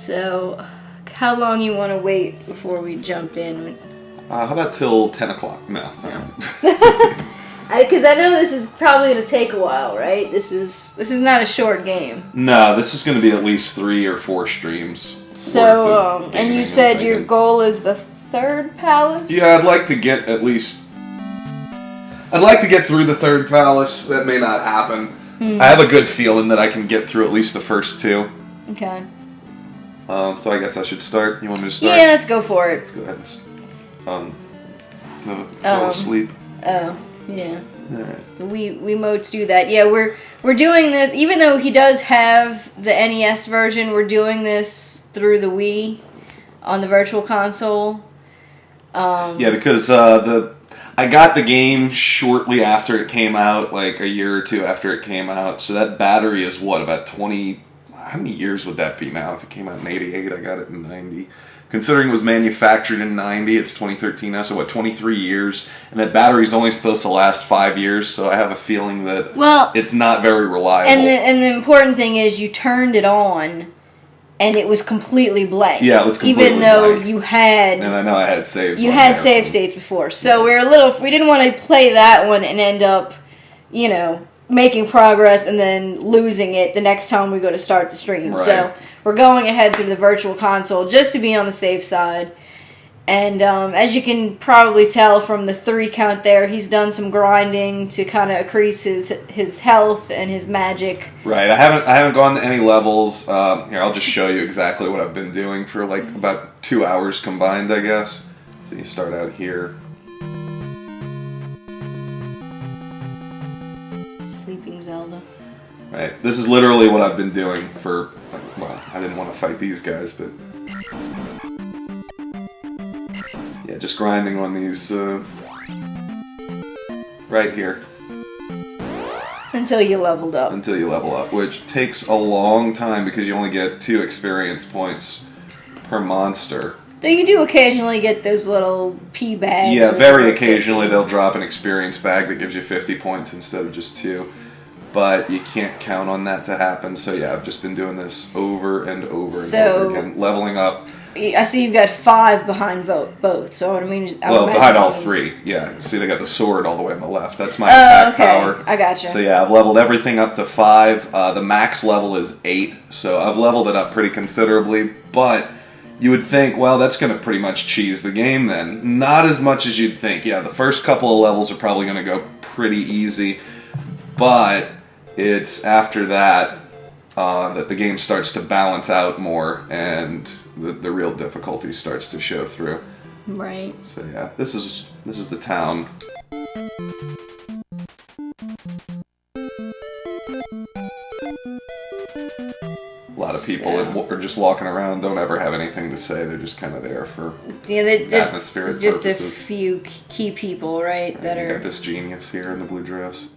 So, how long you want to wait before we jump in? How about till 10 o'clock? No. Because I know this is probably going to take a while, right? This is not a short game. No, this is going to be at least 3 or 4 streams. So, and you said your goal is the 3rd palace? Yeah, I'd like to get at least... I'd like to get through the 3rd palace. That may not happen. I have a good feeling that I can get through at least the first 2. Okay. So I guess I should start. You want me to start? Yeah, let's go for it. Let's go ahead and fall asleep. Oh, yeah. Alright. The Wiimotes do that. Yeah, we're doing this, even though he does have the NES version, we're doing this through the Wii on the Virtual Console. Yeah, because I got the game shortly after it came out, like a year or 2 after it came out, so that battery is what, about 20... How many years would that be now? If it came out in 88, I got it in 90. Considering it was manufactured in 90, it's 2013 now, so what, 23 years? And that battery's only supposed to last 5 years, so I have a feeling that it's not very reliable. And the important thing is you turned it on, and it was completely blank. Yeah, it was completely even though blank. you had... And I know I had saves. You had save states before, so we didn't want to play that one and end up, making progress and then losing it the next time we go to start the stream. Right. So we're going ahead through the Virtual Console just to be on the safe side. And as you can probably tell from the 3 count there, he's done some grinding to kind of increase his health and his magic. Right. I haven't gone to any levels. Here, I'll just show you exactly what I've been doing for like about 2 hours combined, I guess. So you start out here. Sleeping Zelda. Right. This is literally what I've been doing for, well, I didn't want to fight these guys, but... Yeah, just grinding on these, right here. Until you leveled up. Until you level up, which takes a long time because you only get 2 experience points per monster. Though you do occasionally get those little pea bags. Yeah, very occasionally they'll drop an experience bag that gives you 50 points instead of just 2. But you can't count on that to happen, so yeah, I've just been doing this over and over and over again, leveling up. I see you've got 5 behind both, so what I mean is... behind all 3, yeah. See, they got the sword all the way on the left. That's my attack power. I gotcha. So yeah, I've leveled everything up to 5. The max level is 8, so I've leveled it up pretty considerably, but... You would think, well, that's going to pretty much cheese the game then. Not as much as you'd think. Yeah, the first couple of levels are probably going to go pretty easy, but it's after that that the game starts to balance out more and the real difficulty starts to show through. Right. So yeah, this is the town. A lot of people that are just walking around, don't ever have anything to say. They're just kind of there for atmospheric just purposes. A few key people, right? That you are. Got this genius here in the blue dress.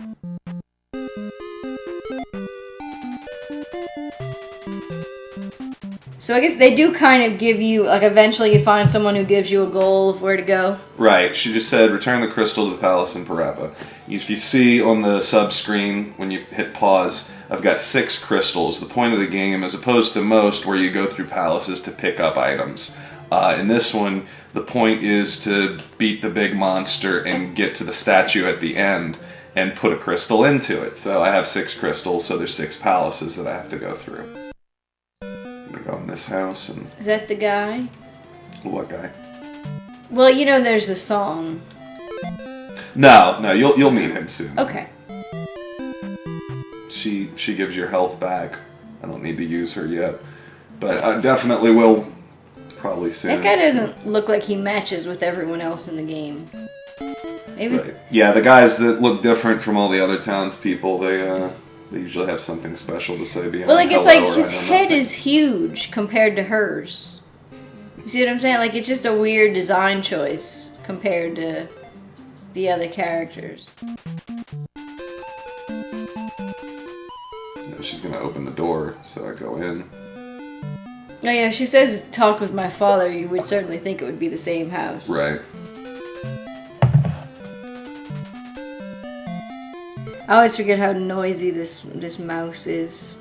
So I guess they do kind of give you, like, eventually you find someone who gives you a goal of where to go. Right. She just said, return the crystal to the palace in Parappa. If you see on the sub-screen, when you hit pause, I've got 6 crystals. The point of the game, as opposed to most, where you go through palaces to pick up items. In this one, the point is to beat the big monster and get to the statue at the end and put a crystal into it. So I have 6 crystals, so there's 6 palaces that I have to go through. I'm gonna go in this house and... Is that the guy? What guy? Well, there's the song. No, you'll meet him soon. Okay. She gives your health back. I don't need to use her yet, but I definitely will probably soon. That guy doesn't look like he matches with everyone else in the game. Maybe. Right. Yeah, the guys that look different from all the other townspeople, they usually have something special to say beyond. Well, like it's like his head is huge compared to hers. You see what I'm saying? Like it's just a weird design choice compared to the other characters. She's gonna open the door, so I go in. Oh yeah, if she says talk with my father, you would certainly think it would be the same house. Right. I always forget how noisy this mouse is.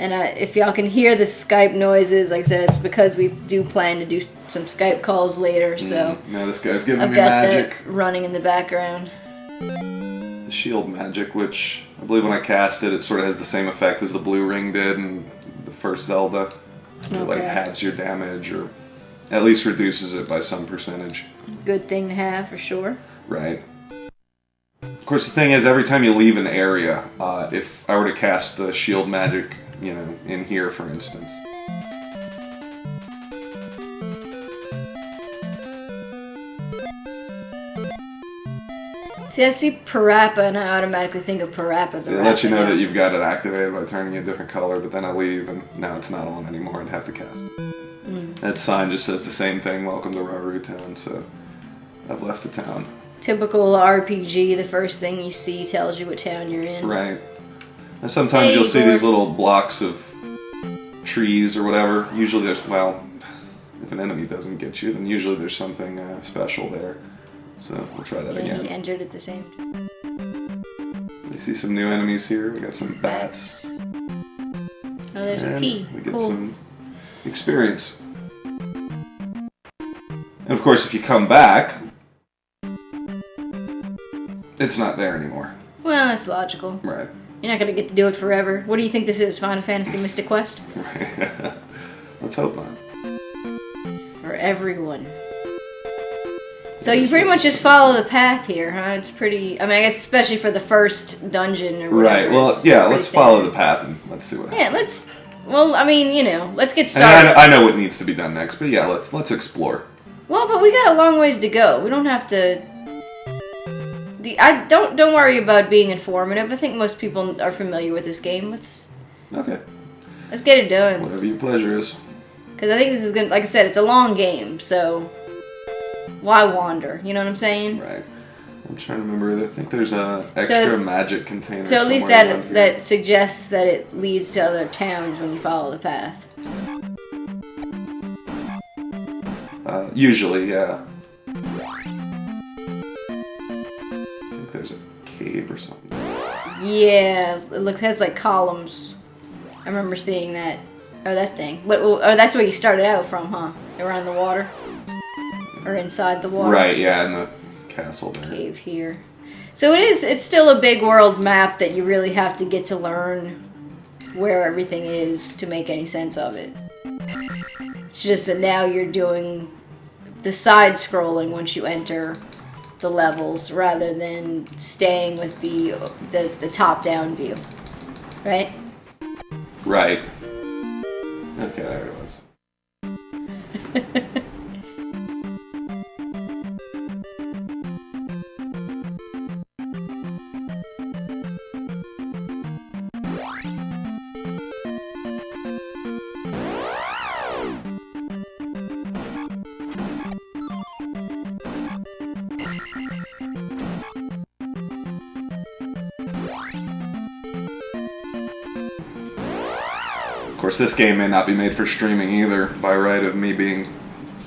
And if y'all can hear the Skype noises, like I said, it's because we do plan to do some Skype calls later. So now this guy's giving I've me got magic. that running in the background. The shield magic, which I believe when I cast it, it sort of has the same effect as the blue ring did in the first Zelda. It like halves your damage, or at least reduces it by some percentage. Good thing to have for sure. Right. Of course, the thing is, every time you leave an area, if I were to cast the shield magic, you know, in here, for instance. See, I see Parappa, and I automatically think of Parappa. So it lets you know that you've got it activated by turning a different color, but then I leave, and now it's not on anymore, and have to cast it. That sign just says the same thing, welcome to Rauru Town, so I've left the town. Typical RPG, the first thing you see tells you what town you're in. Right. And sometimes you'll see these little blocks of trees or whatever. Usually there's, well, if an enemy doesn't get you, then usually there's something special there. So we'll try that again. He entered at the same time. We see some new enemies here. We got some bats. Oh, there's a pea. We get some experience. And of course, if you come back, it's not there anymore. Well, that's logical. Right. You're not going to get to do it forever. What do you think this is, Final Fantasy Mystic Quest? Right. Let's hope not. For everyone. So you pretty much just follow the path here, huh? It's pretty... I mean, I guess especially for the first dungeon or whatever. Right, well, yeah, let's follow the path and let's see what happens. Yeah, let's... Well, I mean, you know, let's get started. And I know what needs to be done next, but yeah, let's explore. Well, but we got a long ways to go. We don't have to... Don't worry about being informative. I think most people are familiar with this game. Let's get it done. Whatever your pleasure is. Because I think this is gonna, like I said, it's a long game, so why wander? You know what I'm saying? Right. I'm trying to remember. I think there's a extra magic container. So at least that suggests that it leads to other towns when you follow the path. Usually, yeah. There's a cave or something. Yeah, it has like columns. I remember seeing that. Oh, that thing. Oh, that's where you started out from, huh? Around the water? Or inside the water? Right, yeah, in the castle there. Cave here. So it's still a big world map that you really have to get to learn where everything is to make any sense of it. It's just that now you're doing the side-scrolling once you enter the levels rather than staying with the top-down view, right? Right. Okay, there it was. Of course, this game may not be made for streaming either, by right of me being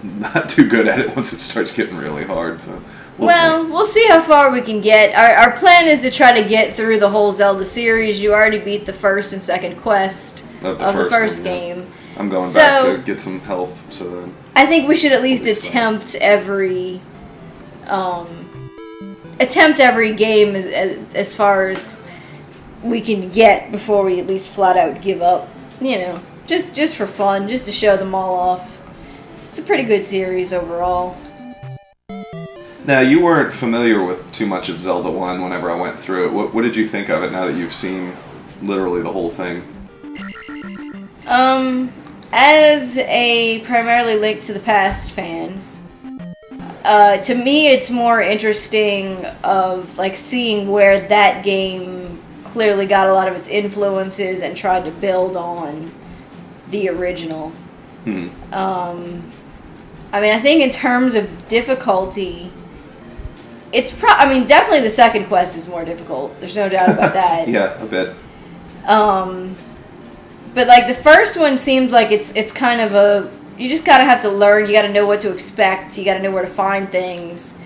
not too good at it once it starts getting really hard. So we'll see how far we can get. Our plan is to try to get through the whole Zelda series. You already beat the first and second quest of the first game. Yeah. I'm going back to get some health. So then I think we should at least attempt every game as far as we can get before we at least flat out give up. You know, just for fun, just to show them all off. It's a pretty good series overall. Now, you weren't familiar with too much of Zelda 1 whenever I went through it. What did you think of it now that you've seen literally the whole thing? As a primarily Link to the Past fan, to me it's more interesting of like seeing where that game clearly got a lot of its influences and tried to build on the original. I mean, I think in terms of difficulty, definitely the second quest is more difficult. There's no doubt about that. Yeah, a bit. But like the first one seems like it's kind of you just gotta have to learn. You gotta know what to expect. You gotta know where to find things.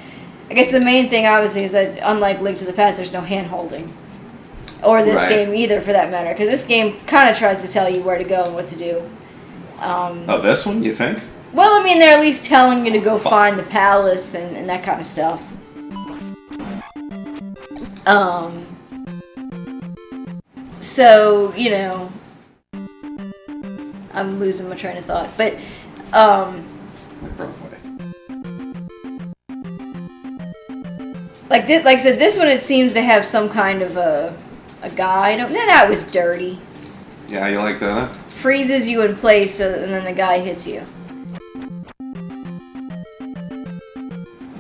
I guess the main thing obviously is that unlike Link to the Past, there's no hand holding. Or this Right. game either, for that matter. Because this game kind of tries to tell you where to go and what to do. Oh, this one, you think? Well, I mean, they're at least telling you to go find the palace and that kind of stuff. So, you know, I'm losing my train of thought. But, like I said, this one, it seems to have some kind of a guide. No, that was dirty. Yeah, you like that, huh? Freezes you in place, and then the guy hits you.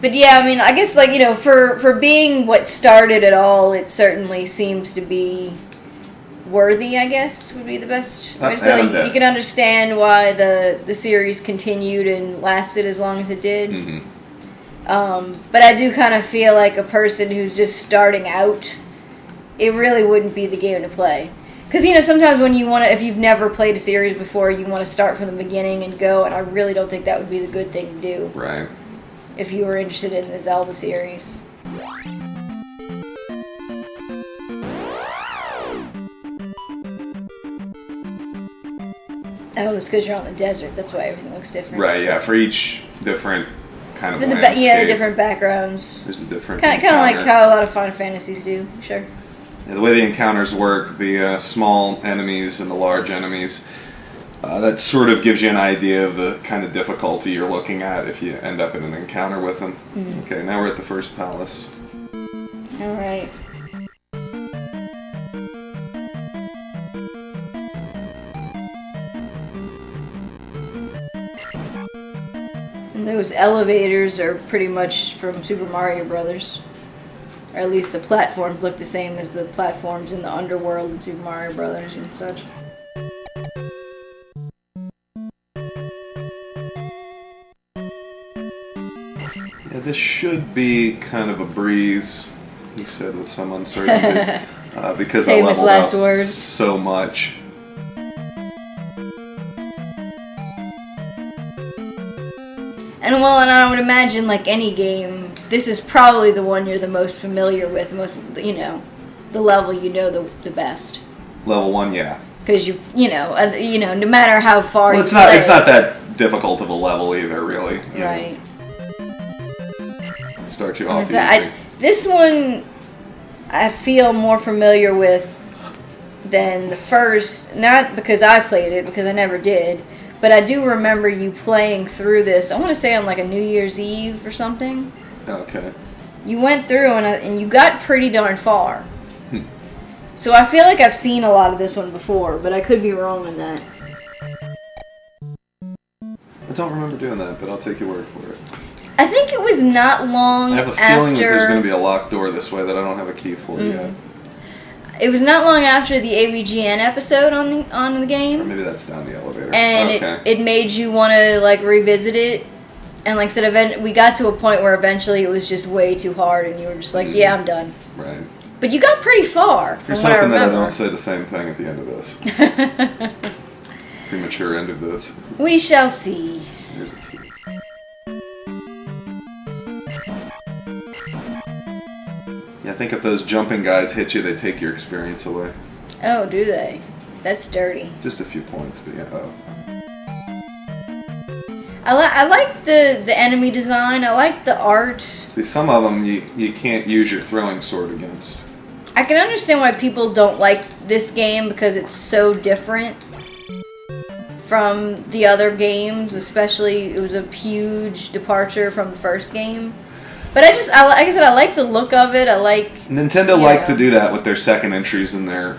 But yeah, I mean, I guess, like, you know, for being what started it all, it certainly seems to be worthy, I guess, would be the best way to say it. You can understand why the series continued and lasted as long as it did. Mm-hmm. But I do kind of feel like a person who's just starting out, it really wouldn't be the game to play. Because, you know, sometimes when you want to, if you've never played a series before, you want to start from the beginning and go, and I really don't think that would be the good thing to do. Right. If you were interested in the Zelda series. Oh, it's because you're on the desert. That's why everything looks different. Right, yeah. For each different kind of landscape. Yeah, the different backgrounds. There's a different kind of like how a lot of Final Fantasies do. Sure. Yeah, the way the encounters work, the small enemies and the large enemies, that sort of gives you an idea of the kind of difficulty you're looking at if you end up in an encounter with them. Mm-hmm. Okay, now we're at the first palace. All right. And those elevators are pretty much from Super Mario Brothers. Or at least the platforms look the same as the platforms in the underworld in Super Mario Brothers and such. Yeah, this should be kind of a breeze, he said with some uncertainty, because I leveled up so much. And I would imagine, like any game, this is probably the one you're the most familiar with, the level you know the best. Level 1, yeah. Because you know, no matter how far it's not that difficult of a level either, really. Right. Start you off. This one, I feel more familiar with than the first. Not because I played it, because I never did. But I do remember you playing through this, I want to say on like a New Year's Eve or something. Okay. You went through and you got pretty darn far. So I feel like I've seen a lot of this one before, but I could be wrong in that. I don't remember doing that, but I'll take your word for it. I think it was not long after... I have a feeling that there's going to be a locked door this way that I don't have a key for yet. It was not long after the AVGN episode on the game. Or maybe that's down the elevator. And it made you want to, like, revisit it. And, like I said, we got to a point where eventually it was just way too hard, and you were just like, yeah, I'm done. Right. But you got pretty far, from Here's what I hoping remember. that I don't say the same thing at the end of this. Premature end of this. We shall see. Here's a key. Yeah, I think if those jumping guys hit you, they take your experience away. Oh, do they? That's dirty. Just a few points, but yeah. Oh. I like the enemy design. I like the art. See, some of them you can't use your throwing sword against. I can understand why people don't like this game because it's so different from the other games. Especially, it was a huge departure from the first game. But like I said, I like the look of it. I like Nintendo liked to do that with their second entries in a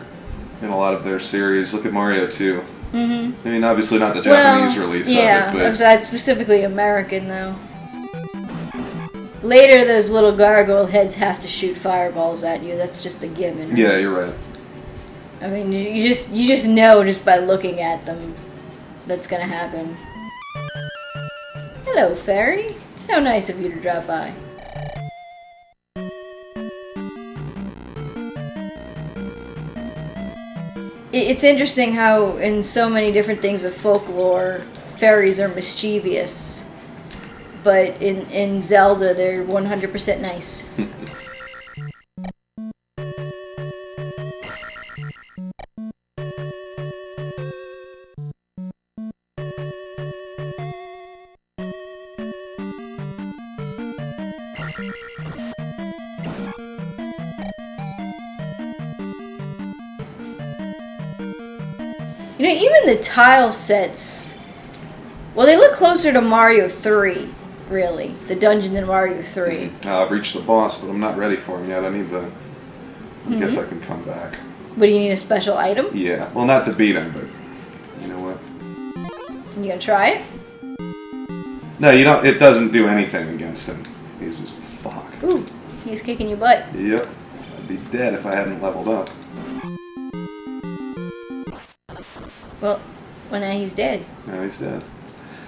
lot of their series. Look at Mario 2. Mm-hmm. I mean, obviously not the Japanese release of it, but that's specifically American though. Later, those little gargoyle heads have to shoot fireballs at you. That's just a given. Right? Yeah, you're right. I mean, you just know just by looking at them that's gonna happen. Hello, fairy. So nice of you to drop by. It's interesting how in so many different things of folklore, fairies are mischievous. But in Zelda, they're 100% nice. You know, even the tile sets, well, they look closer to Mario 3, really. The dungeon in Mario 3. Now, I've reached the boss, but I'm not ready for him yet. I need the... I guess I can come back. But do you need a special item? Yeah. Well, not to beat him, but... You know what? You gonna try it? No, you don't... It doesn't do anything against him. He's just... Fuck. Ooh, he's kicking your butt. Yep. I'd be dead if I hadn't leveled up. Well, now he's dead. Now he's dead.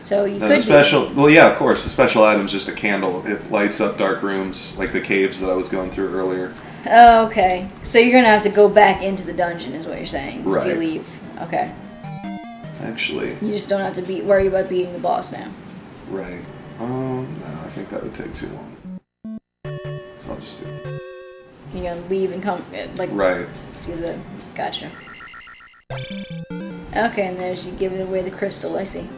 So you Now could the special... Well, yeah, of course. The special item's just a candle. It lights up dark rooms, like the caves that I was going through earlier. Oh, okay. So you're gonna have to go back into the dungeon, is what you're saying. Right. If you leave. Okay. Actually... You just don't have to worry about beating the boss now. Right. No, I think that would take too long. So I'll just do it. You're gonna leave and come, like... Right. Do the... Gotcha. Okay, and there's you giving away the crystal, I see.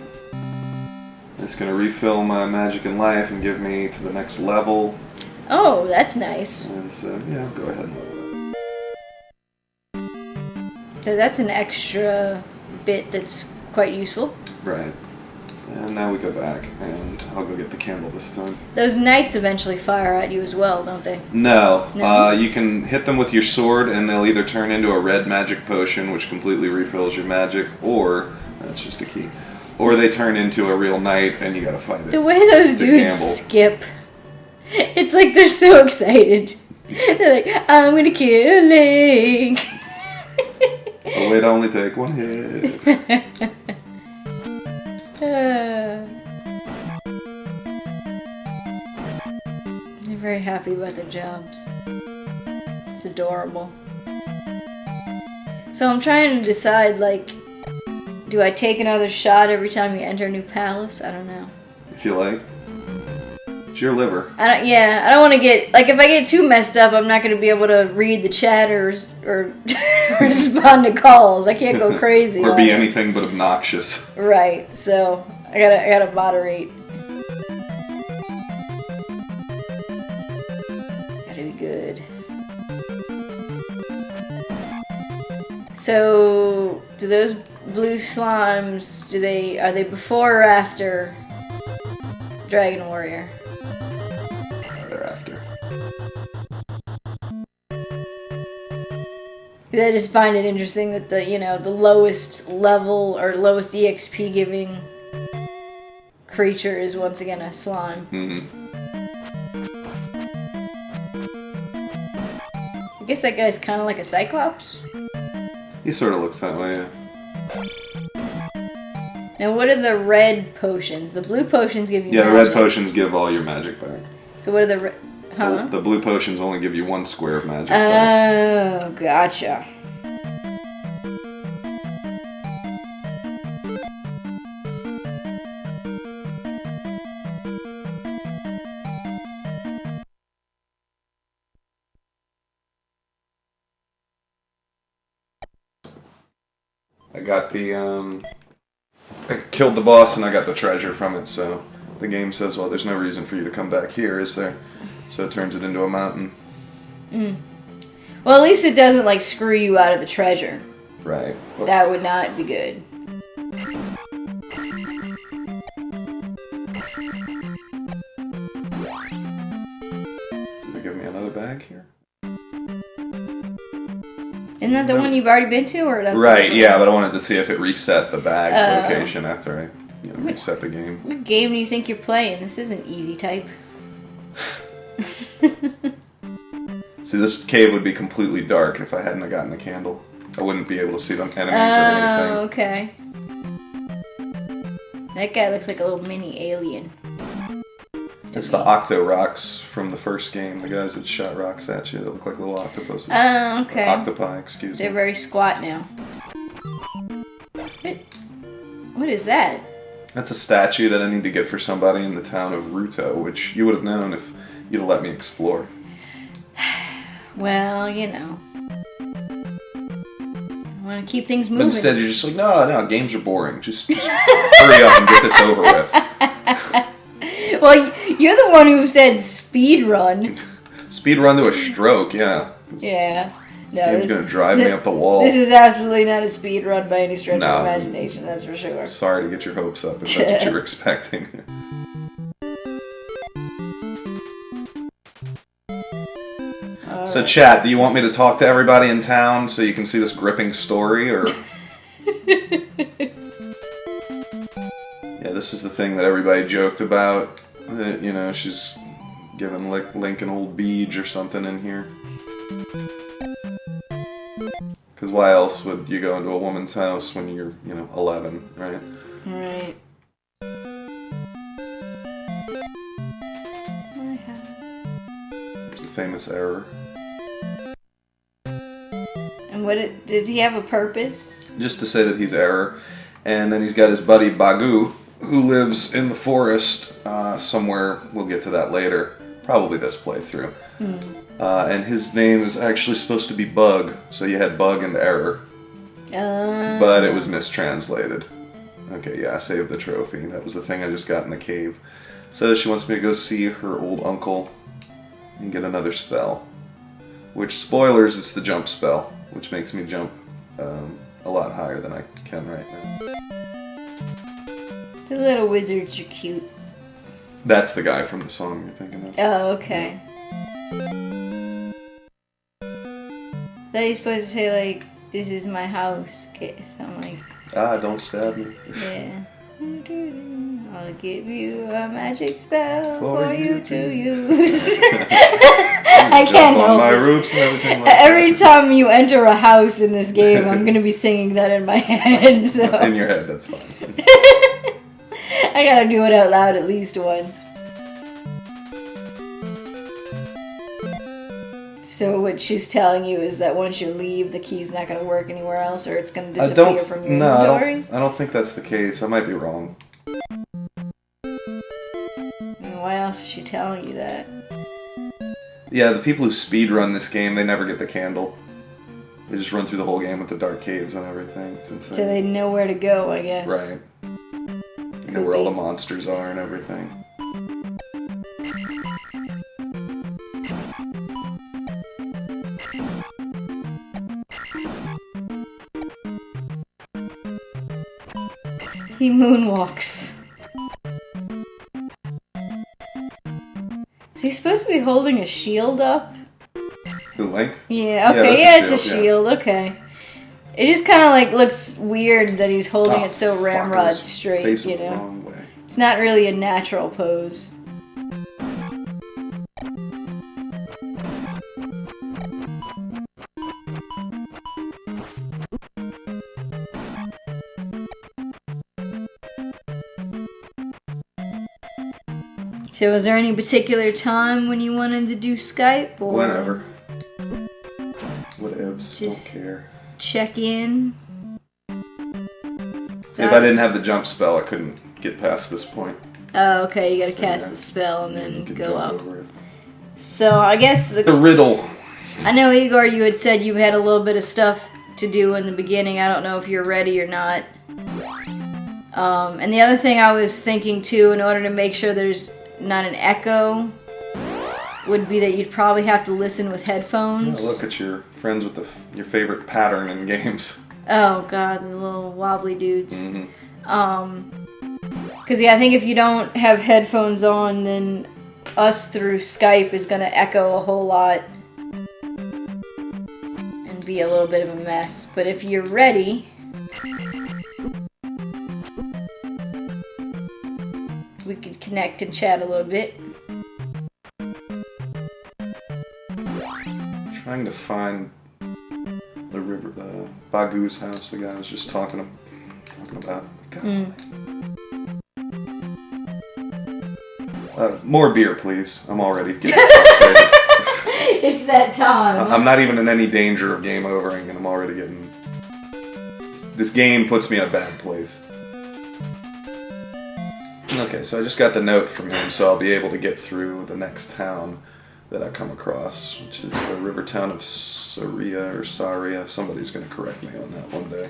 It's going to refill my magic and life and give me to the next level. Oh, that's nice. And so, yeah, go ahead. So that's an extra bit that's quite useful. Right. And now we go back, and I'll go get the candle this time. Those knights eventually fire at you as well, don't they? No. No? You can hit them with your sword, and they'll either turn into a red magic potion, which completely refills your magic, or... That's just a key. Or they turn into a real knight, and you gotta fight it. The way those dudes skip... It's like they're so excited. They're like, I'm gonna kill Link. Oh, wait, I only take one hit. They're very happy about their jobs. It's adorable. So I'm trying to decide, like, do I take another shot every time you enter a new palace? I don't know. If you like. It's your liver. I don't want to get, like, if I get too messed up, I'm not going to be able to read the chat or respond to calls. I can't go crazy. Or be anything but obnoxious. Right, so I gotta moderate. Gotta be good. So, do those blue slimes, are they before or after Dragon Warrior? They're after. I just find it interesting that the lowest level or lowest EXP giving creature is once again a slime. Mm-hmm. I guess that guy's kind of like a Cyclops. He sort of looks that way, yeah. Now, what are the red potions? The blue potions give you Yeah, magic. the red potions give all your magic back. So what are the huh? The blue potions only give you one square of magic back. Oh, gotcha. I got the, I killed the boss and I got the treasure from it, so the game says, well, there's no reason for you to come back here, is there? So it turns it into a mountain. Mm. Well, at least it doesn't, like, screw you out of the treasure. Right. Well, That would not be good. Did they give me another bag here? Isn't that the one you've already been to, or that's Right, yeah, but I wanted to see if it reset the bag Oh. location after I reset the game. What game do you think you're playing? This isn't easy type. See, this cave would be completely dark if I hadn't have gotten the candle. I wouldn't be able to see the enemies or anything. Oh, okay. That guy looks like a little mini alien. It's the octo rocks from the first game, the guys that shot rocks at you that look like little octopuses. Oh, okay. Octopi, excuse They're me. very squat now. What is that? That's a statue that I need to get for somebody in the town of Ruto, which you would have known if you'd have let me explore. Well, you know. I want to keep things But moving. instead you're just like, no, games are boring. Just hurry up and get this over with. Well, you're the one who said speed run. Speed run to a stroke, yeah. Yeah. No, game's gonna drive me up the wall. This is absolutely not a speed run by any stretch No. of imagination, that's for sure. Sorry to get your hopes up if that's what you were expecting. So chat, do you want me to talk to everybody in town so you can see this gripping story, or... Yeah, this is the thing that everybody joked about. That, you know, she's giving Link an old beej or something in here. Because why else would you go into a woman's house when you're, 11, right? Right. There's a famous error. And did he have a purpose? Just to say that he's error. And then he's got his buddy Bagu, who lives in the forest somewhere. We'll get to that later. Probably this playthrough. And his name is actually supposed to be Bug, so you had Bug and Error. But it was mistranslated. Okay, yeah, I saved the trophy. That was the thing I just got in the cave. So she wants me to go see her old uncle and get another spell. Which, spoilers, it's the jump spell, which makes me jump a lot higher than I can right now. The little wizards are cute. That's the guy from the song you're thinking of. Oh, okay. So he's supposed to say, like, this is my house, something like... Ah, don't stab me. Yeah. I'll give you a magic spell for you to use. I can't help my it. roofs and everything like Every that. time you enter a house in this game, I'm gonna be singing that in my head, so... In your head, that's fine. I gotta do it out loud at least once. So what she's telling you is that once you leave, the key's not going to work anywhere else, or it's going to disappear from your inventory? I don't think that's the case. I might be wrong. Why else is she telling you that? Yeah, the people who speedrun this game, they never get the candle. They just run through the whole game with the dark caves and everything. It's insane. So they know where to go, I guess. Right. You know where all the monsters are and everything. He moonwalks. Is he supposed to be holding a shield up? Who, Link? Yeah, okay, yeah, it's a shield, shield, okay. It just kind of like looks weird that he's holding it so fuck, ramrod his straight, face you is the know? wrong way. It's not really a natural pose. So was there any particular time when you wanted to do Skype? Or Whenever. Whatevs. Just- Don't care. check in? See, if I didn't have the jump spell, I couldn't get past this point. Oh, okay, you gotta So, cast yeah. the spell and You then can go jump up. over it. So I guess The riddle. I know, Igor, you had said you had a little bit of stuff to do in the beginning. I don't know if you're ready or not. And the other thing I was thinking too, in order to make sure there's not an echo, would be that you'd probably have to listen with headphones. Yeah, look at your friends with your favorite pattern in games. Oh god, the little wobbly dudes. Mm-hmm. Because yeah, I think if you don't have headphones on, then us through Skype is going to echo a whole lot and be a little bit of a mess. But if you're ready, we could connect and chat a little bit. Trying to find the Bagu's house. The guy was just talking about. God. More beer, please. I'm already getting frustrated. It's that time. I'm not even in any danger of game overing, and I'm already getting... This game puts me in a bad place. Okay, so I just got the note from him, so I'll be able to get through the next town that I come across, which is the river town of Saria. Somebody's going to correct me on that one day.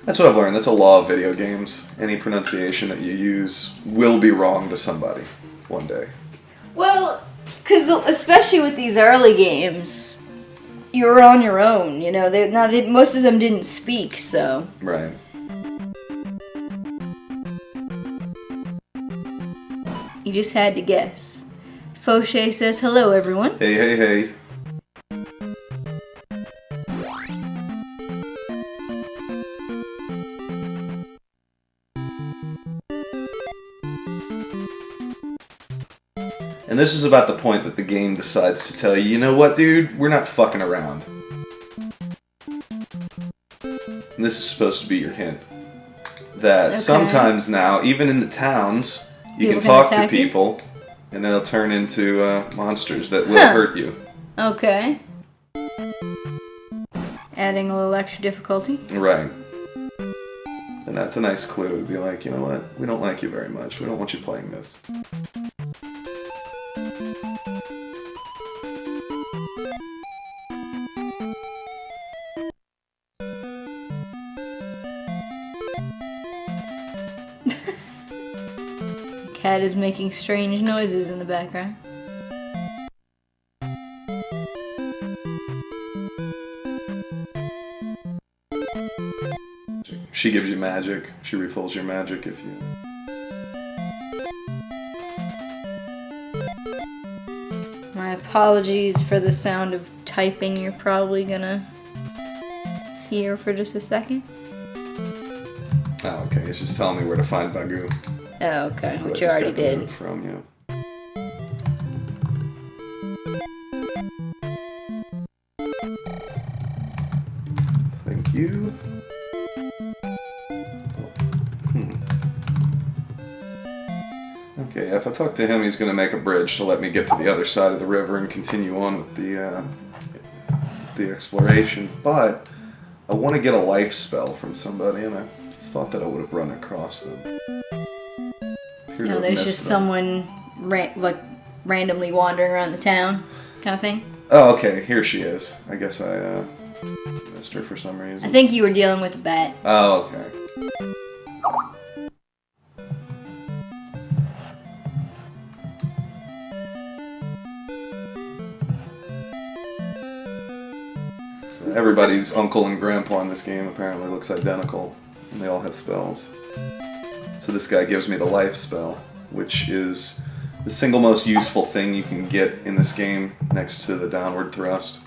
That's what I've learned. That's a law of video games. Any pronunciation that you use will be wrong to somebody one day. Well, because especially with these early games, you were on your own. You know, most of them didn't speak, so. Right. You just had to guess. Fauxche says hello, everyone. Hey, hey, hey. And this is about the point that the game decides to tell you, you know what, dude? We're not fucking around. And this is supposed to be your hint. That sometimes now, even in the towns, you can talk to people, and they'll turn into monsters that will hurt you. Okay. Adding a little extra difficulty. Right. And that's a nice clue to be like, you know what? We don't like you very much. We don't want you playing this. Cat is making strange noises in the background. She gives you magic. She refills your magic if you... My apologies for the sound of typing you're probably gonna hear for just a second. Oh, okay. It's just telling me where to find Bagoo. Oh, okay. Which you already did. From, yeah. Thank you. Okay, if I talk to him, he's going to make a bridge to let me get to the other side of the river and continue on with the exploration. But I want to get a life spell from somebody, and I thought that I would have run across them. No, there's just someone randomly wandering around the town, kind of thing. Oh, okay. Here she is. I guess I missed her for some reason. I think you were dealing with a bat. Oh, okay. So everybody's uncle and grandpa in this game apparently looks identical, and they all have spells. So this guy gives me the life spell, which is the single most useful thing you can get in this game next to the downward thrust,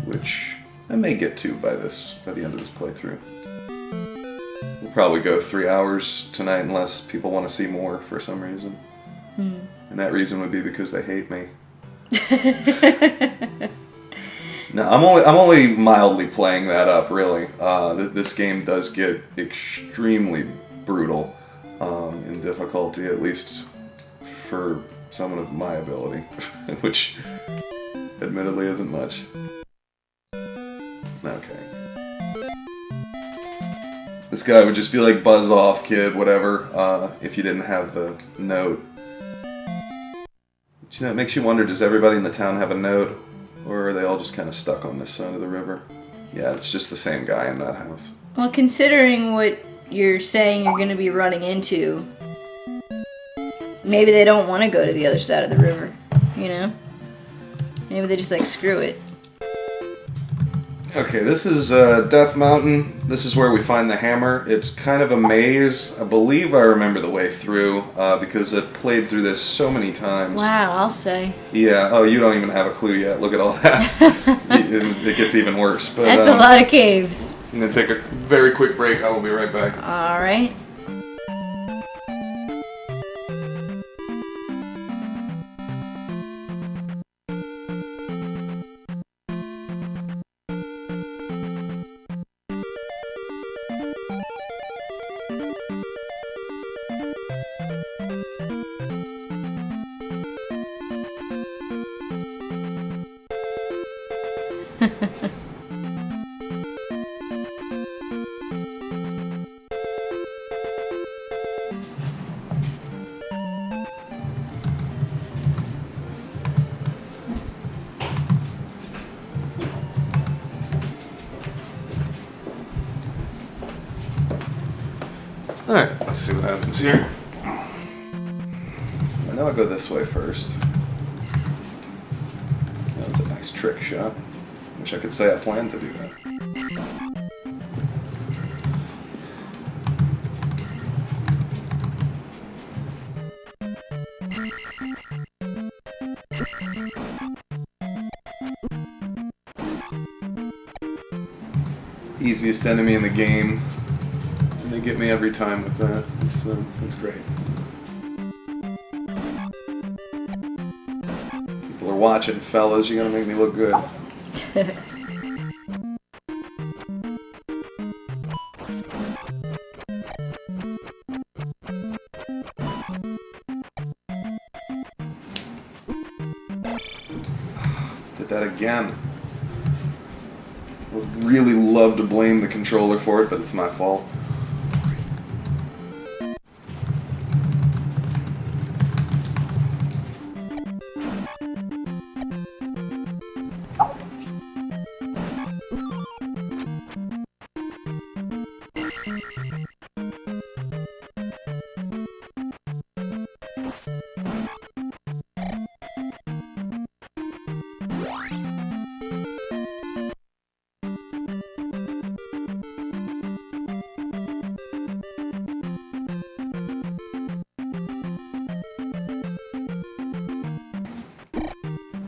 which I may get to by the end of this playthrough. We'll probably go 3 hours tonight unless people want to see more for some reason. And that reason would be because they hate me. No, I'm only mildly playing that up, really. This game does get extremely brutal in difficulty, at least for someone of my ability, which admittedly isn't much. Okay. This guy would just be like, buzz off, kid, whatever, if you didn't have the note. But, you know, it makes you wonder, does everybody in the town have a note? Or are they all just kind of stuck on this side of the river? Yeah, it's just the same guy in that house. Well, considering what you're saying you're going to be running into, maybe they don't want to go to the other side of the river, you know? Maybe they just like, screw it. Okay, this is Death Mountain. This is where we find the hammer. It's kind of a maze. I believe I remember the way through because I played through this so many times. Wow, I'll say. Yeah, oh, you don't even have a clue yet. Look at all that. It gets even worse. But, that's a lot of caves. I'm going to take a very quick break. I will be right back. All right. Alright, let's see what happens here. I know I go this way first. That was a nice trick shot. Wish I could say I planned to do that. Easiest enemy in the game. And they get me every time with that. That's great. People are watching, fellas. You're gonna make me look good. Did that again. I would really love to blame the controller for it, but it's my fault.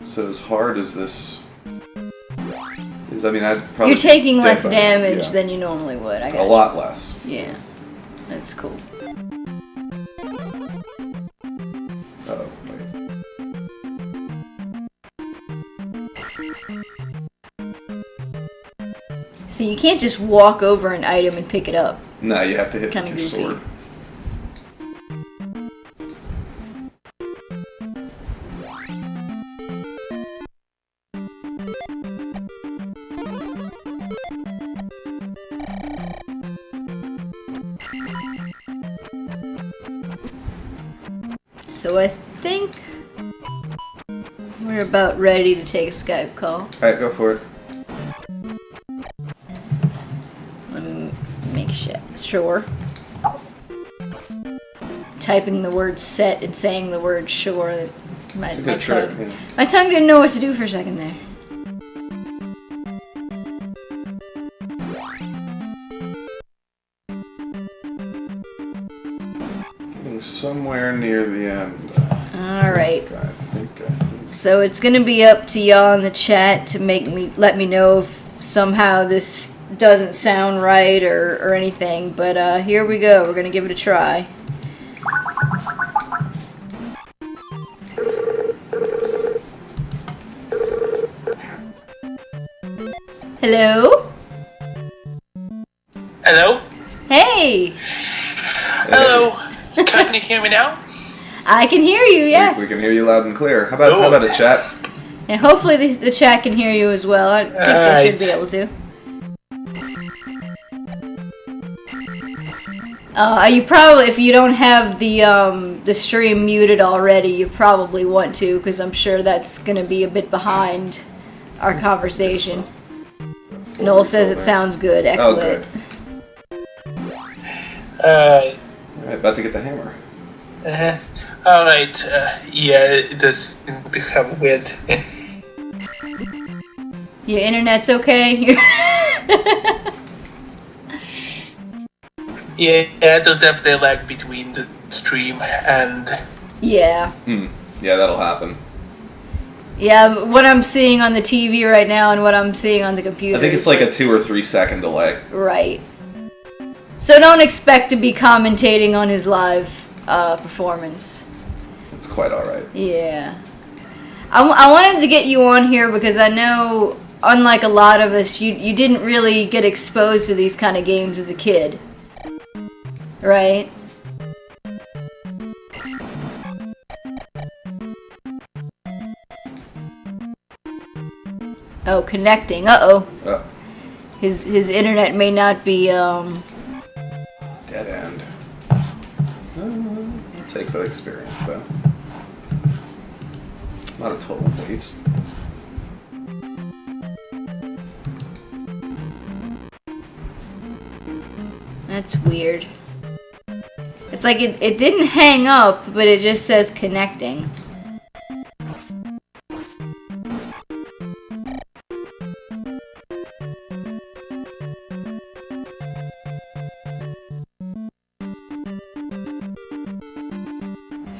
So as hard as this is, I mean, I'd probably... You're taking less damage than you normally would. I got a lot less. Yeah. That's cool. Oh, wait. So you can't just walk over an item and pick it up. No, you have to hit Kinda with your goofy. sword. So I think we're about ready to take a Skype call. Alright, go for it. Let me make sure. Typing the word set and saying the word sure. It's a good trick. Yeah. My tongue didn't know what to do for a second there. Getting somewhere near the end. Alright. I think. So it's gonna be up to y'all in the chat to let me know if somehow this doesn't sound right or anything. But here we go. We're gonna give it a try. Hello? Hello? Hey! Hello. Can you hear me now? I can hear you, yes. We can hear you loud and clear. How about a chat? And hopefully the chat can hear you as well. I think they should be able to. You probably, if you don't have the stream muted already, you probably want to, because I'm sure that's going to be a bit behind our conversation. Noel says it sounds good. Excellent. Oh, good. Alright, about to get the hammer. Alright, yeah, it does become weird. Your internet's okay? Yeah, there's definitely a lag between the stream and... Yeah. Yeah, that'll happen. Yeah, what I'm seeing on the TV right now and what I'm seeing on the computer. I think it's like a 2 or 3 second delay. Right. So don't expect to be commentating on his live performance. It's quite alright. Yeah. I wanted to get you on here because I know, unlike a lot of us, you didn't really get exposed to these kind of games as a kid. Right? Oh, connecting. Uh-oh. Oh. His internet may not be, Dead end. I'll take the experience, though. Not a total waste. That's weird. It's like it didn't hang up, but it just says connecting.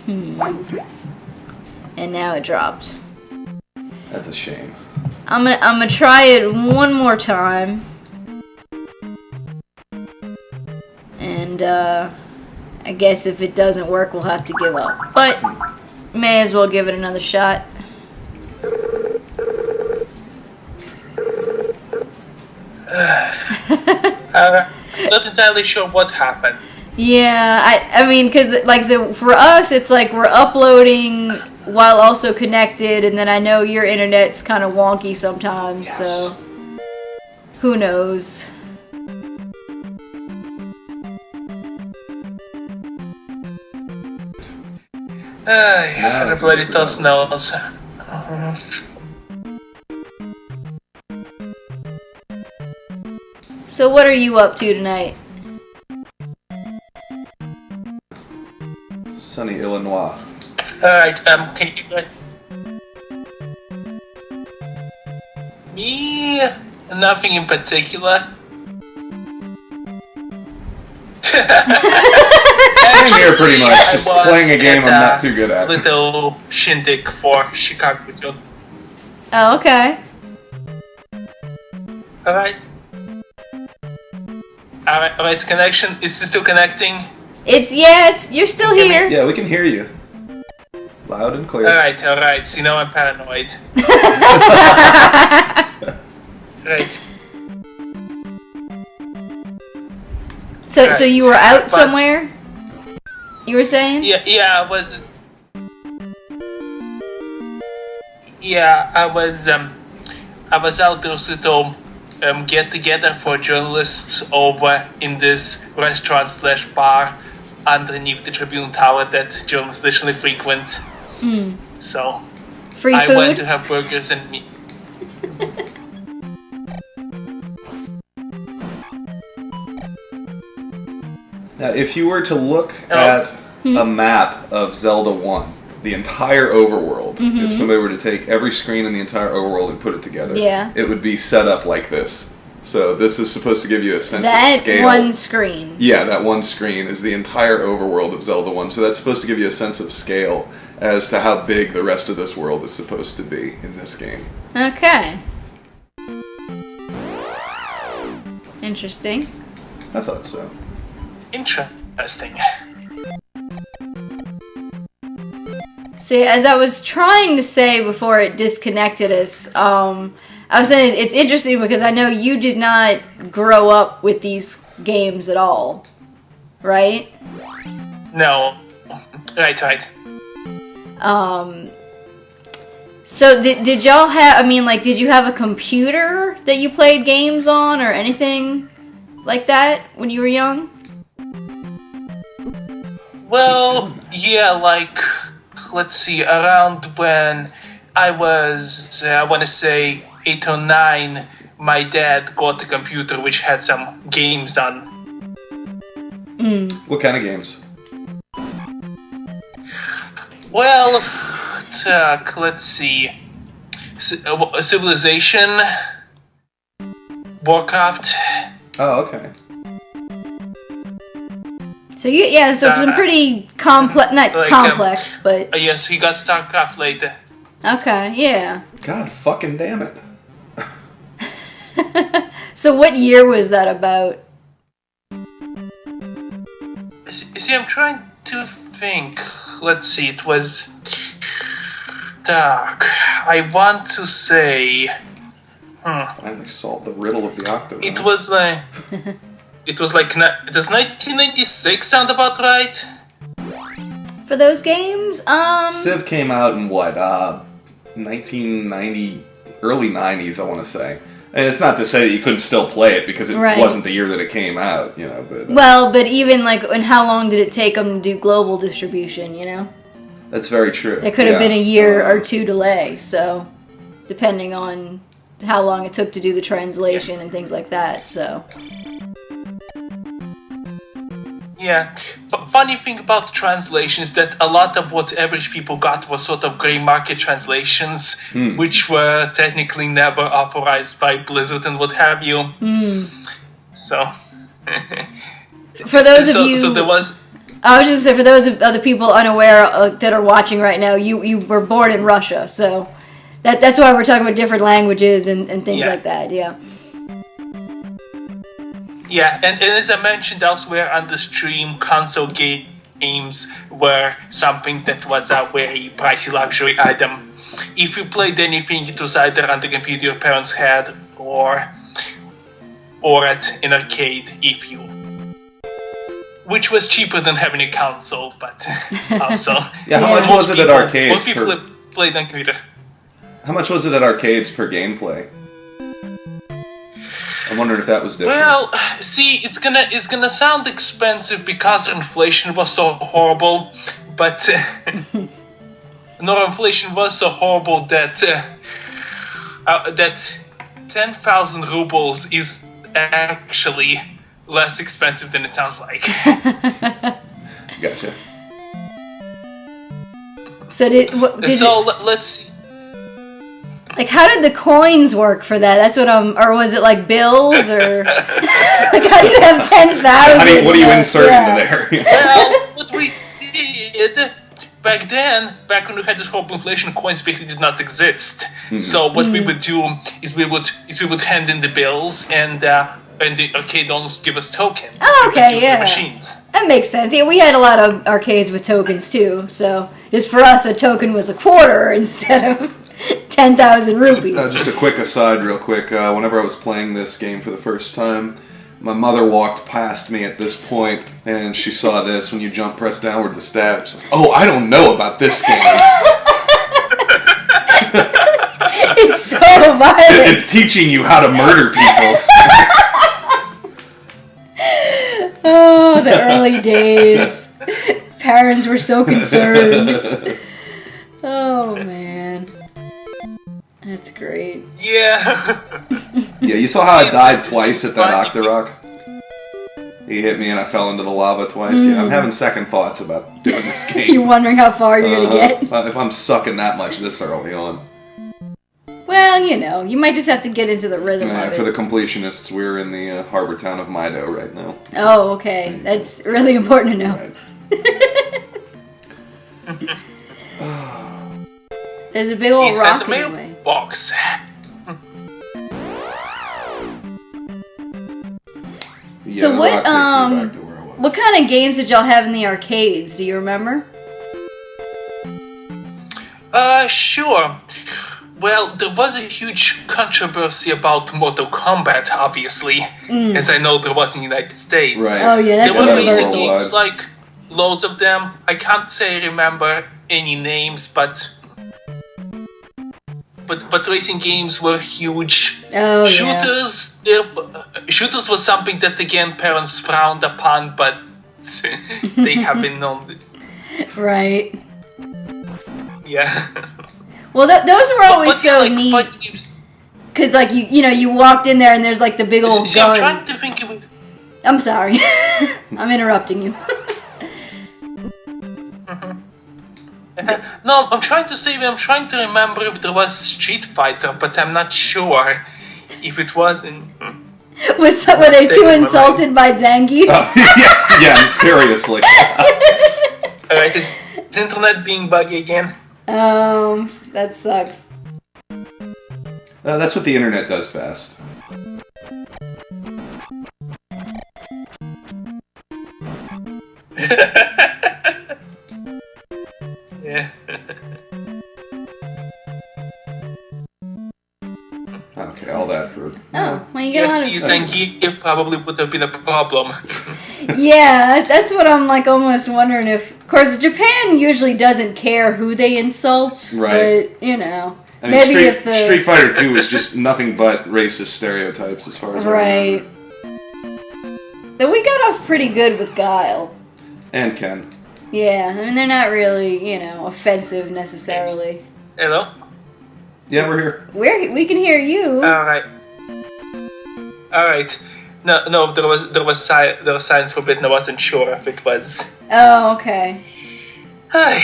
And now it dropped. That's a shame. I'm gonna try it one more time. And I guess if it doesn't work, we'll have to give up. But may as well give it another shot. Not entirely sure what happened. Yeah, I mean, because, like, so for us, it's like we're uploading while also connected, and then I know your internet's kind of wonky sometimes, so who knows. Everybody else knows. So what are you up to tonight? Sunny Illinois. Alright, can you guys... Me? Nothing in particular. Same here, pretty much. Just playing a game I'm not too good at. Little shindig for Chicago too. Oh, okay. Alright. Alright, connection. Is it still connecting? You're still here. Yeah, we can hear you. Loud and clear. Alright, you know I'm paranoid. Right. So you were out somewhere? You were saying? Yeah, I was out there to get together for journalists over in this restaurant/bar underneath the Tribune Tower that journalists traditionally frequent. So Free I food? went to have burgers and meat. Now, if you were to look at a map of Zelda 1, the entire overworld, if somebody were to take every screen in the entire overworld and put it together, it would be set up like this. So this is supposed to give you a sense of scale. That one screen. Yeah, that one screen is the entire overworld of Zelda 1. So that's supposed to give you a sense of scale as to how big the rest of this world is supposed to be in this game. Okay. Interesting. I thought so. See, Interesting. as I was trying to say before it disconnected us, I was saying it's interesting because I know you did not grow up with these games at all, right? No. Right. So did y'all have, I mean, like, did you have a computer that you played games on or anything like that when you were young? Well, yeah, like, let's see, around when I was, I want to say 8 or 9, my dad got a computer which had some games on. What kind of games? Well, let's see, Civilization, Warcraft. Oh, okay. So some pretty complex, not complex, but... Yes, he got StarCraft later. Okay, yeah. God fucking damn it. So what year was that about? See, I'm trying to think. Let's see, it was... I want to say... Finally solved the riddle of the octagon. It was like... does 1996 sound about right? For those games? Civ came out in what, 1990, early 90s, I want to say. And it's not to say that you couldn't still play it because it wasn't the year that it came out, you know. But but even like, and how long did it take them to do global distribution? You know, that's very true. There could have been a year or two delay, so depending on how long it took to do the translation and things like that. So. Yeah. Funny thing about translations is that a lot of what average people got was sort of grey market translations, which were technically never authorized by Blizzard and what have you. So. For those of you... So there was... I was just saying, for those of other people unaware that are watching right now, you were born in Russia, so that's why we're talking about different languages and things like that. Yeah. Yeah, and as I mentioned elsewhere on the stream, console games were something that was a very pricey luxury item. If you played anything, it was either on the computer your parents had or at an arcade, which was cheaper than having a console, but also. Yeah, how much was it at arcades? Most people played on computer. How much was it at arcades per gameplay? I wondered if that was different. Well, see, it's gonna sound expensive because inflation was so horrible, but no, inflation was so horrible that 10,000 rubles is actually less expensive than it sounds like. Gotcha. So let's see. Like, how did the coins work for that? That's what or was it like bills, or like how do you have 10,000? What do you insert into there? Well, what we did back when we had this horrible inflation, coins basically did not exist. Mm-hmm. So what we would do is we would hand in the bills, and the arcade owners give us tokens. Oh, okay, yeah. Machines. That makes sense. Yeah, we had a lot of arcades with tokens too. So just for us, a token was a quarter instead of 10,000 rupees. Just a quick aside, real quick. Whenever I was playing this game for the first time, my mother walked past me at this point, and she saw this. When you press downward to stab, she's like, "Oh, I don't know about this game." It's so violent. It's teaching you how to murder people. Oh, the early days. Parents were so concerned. Oh, man. That's great. Yeah. Yeah, you saw how I died twice at that Octorok? He hit me and I fell into the lava twice. Yeah, I'm having second thoughts about doing this game. You're wondering how far you're going to get? If I'm sucking that much this early on. Well, you might just have to get into the rhythm of it. For the completionists, we're in the harbor town of Mido right now. Oh, okay. That's really important to know. Right. There's a big old rock in the way. Box. So what kind of games did y'all have in the arcades? Do you remember? Sure. Well, there was a huge controversy about Mortal Kombat, obviously, as I know there was in the United States. Right. Oh yeah, that's there were universal. racing games, like loads of them. I can't say I remember any names, but racing games were huge. Oh, shooters, shooters was something that again parents frowned upon, but they have been known. Right. Yeah. Well, those were always so neat. Because, like, you walked in there and there's, like, the big old gun. I'm trying to think of it. I'm sorry. I'm interrupting you. No, I'm trying to remember if there was Street Fighter, but I'm not sure if it was in... Were they too insulted by Zangief? Yeah, seriously. Alright, is internet being buggy again? That sucks. That's what the internet does best. Yeah. Okay, all that for... Oh, well, you get a lot of... Zangief probably would have been a problem. Yeah, that's what I'm, like, almost wondering if... Of course, Japan usually doesn't care who they insult. Right. But, I mean, maybe Street Fighter 2 is just nothing but racist stereotypes as far as I remember. But we got off pretty good with Guile. And Ken. Yeah, I mean, they're not really, offensive necessarily. Hello? Yeah, we're here. We can hear you. Alright. No, there was science forbidden. I wasn't sure if it was. Oh, okay. I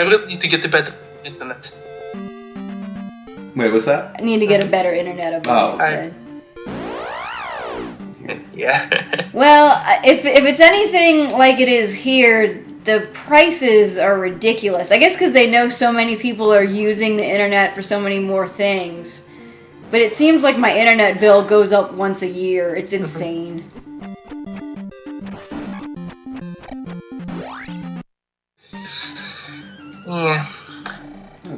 really need to get a better internet. Wait, what's that? I need to get a better internet, I've said. Yeah. Well, if it's anything like it is here, the prices are ridiculous. I guess because they know so many people are using the internet for so many more things. But it seems like my internet bill goes up once a year. It's insane. Yeah.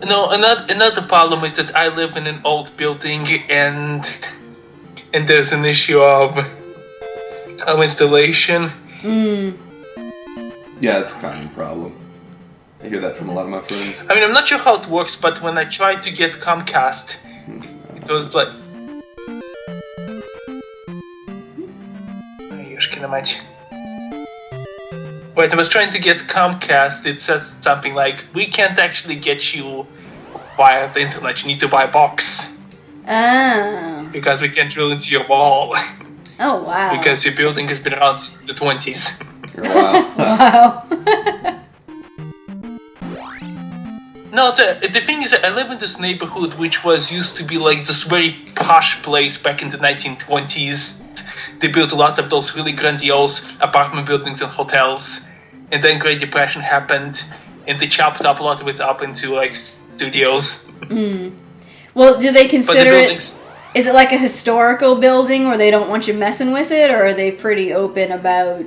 No, another problem is that I live in an old building and there's an issue of installation. Yeah, it's kind of a problem. I hear that from a lot of my friends. I mean, I'm not sure how it works, but when I tried to get Comcast, it was like... Ёшкина мать. Wait, I was trying to get Comcast, it says something like, we can't actually get you via the internet, you need to buy a box. Oh. Because we can't drill into your wall. Oh, wow. Because your building has been around since the 20s. Wow. Wow. No, the thing is that I live in this neighborhood which was used to be like this very posh place back in the 1920s. They built a lot of those really grandiose apartment buildings and hotels. And then Great Depression happened, and they chopped up a lot of it up into like studios. Well, do they consider it... Is it like a historical building where they don't want you messing with it, or are they pretty open about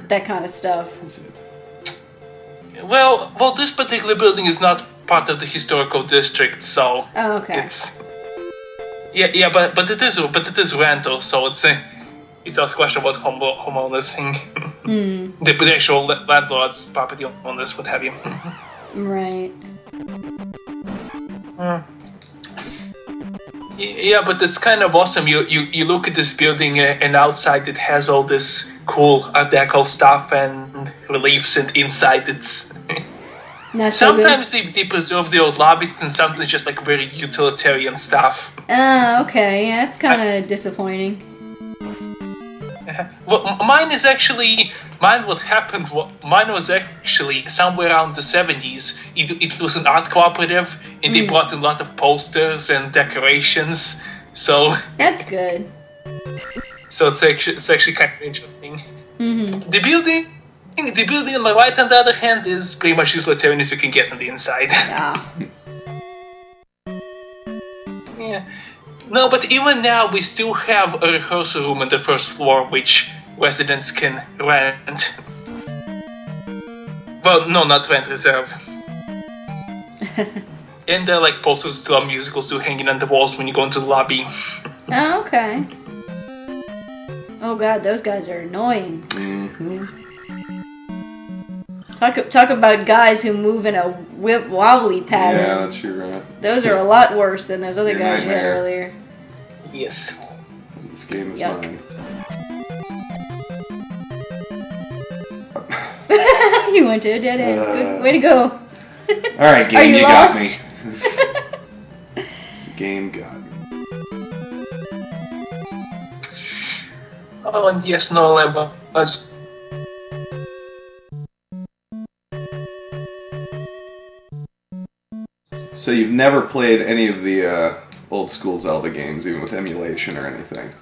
that kind of stuff? Well, this particular building is not part of the historical district, so... Oh, okay. It's... Yeah, but it is rental, so it's also a question about homeowners thing. The actual landlords, property owners, what have you. Right. Yeah, but it's kind of awesome. You look at this building and outside it has all this cool Art Deco stuff and reliefs, and inside it's... Sometimes they preserve the old lobbies, and sometimes just like very utilitarian stuff. Oh, okay. Yeah, that's kind of disappointing. Well, mine was actually somewhere around the 70s. It was an art cooperative, and they brought in a lot of posters and decorations. So that's good. So it's actually kind of interesting. The building on my right, on the other hand, is pretty much utilitarian as you can get on the inside. Ah. Yeah. No, but even now we still have a rehearsal room on the first floor which residents can rent. Well, no, not rent, reserve. And there are like posters to our musicals too hanging on the walls when you go into the lobby. Oh, okay. Oh god, those guys are annoying. Talk about guys who move in a wobbly pattern. Yeah, that's true. Those are a lot worse than those other Your guys you had nightmare. earlier. Yes. This game is Yuck. mine. You went to a dead end. Good way to go. Alright, game, Are you got lost? me. Game got me. Oh, and yes, no level. So you've never played any of the old school Zelda games, even with emulation or anything?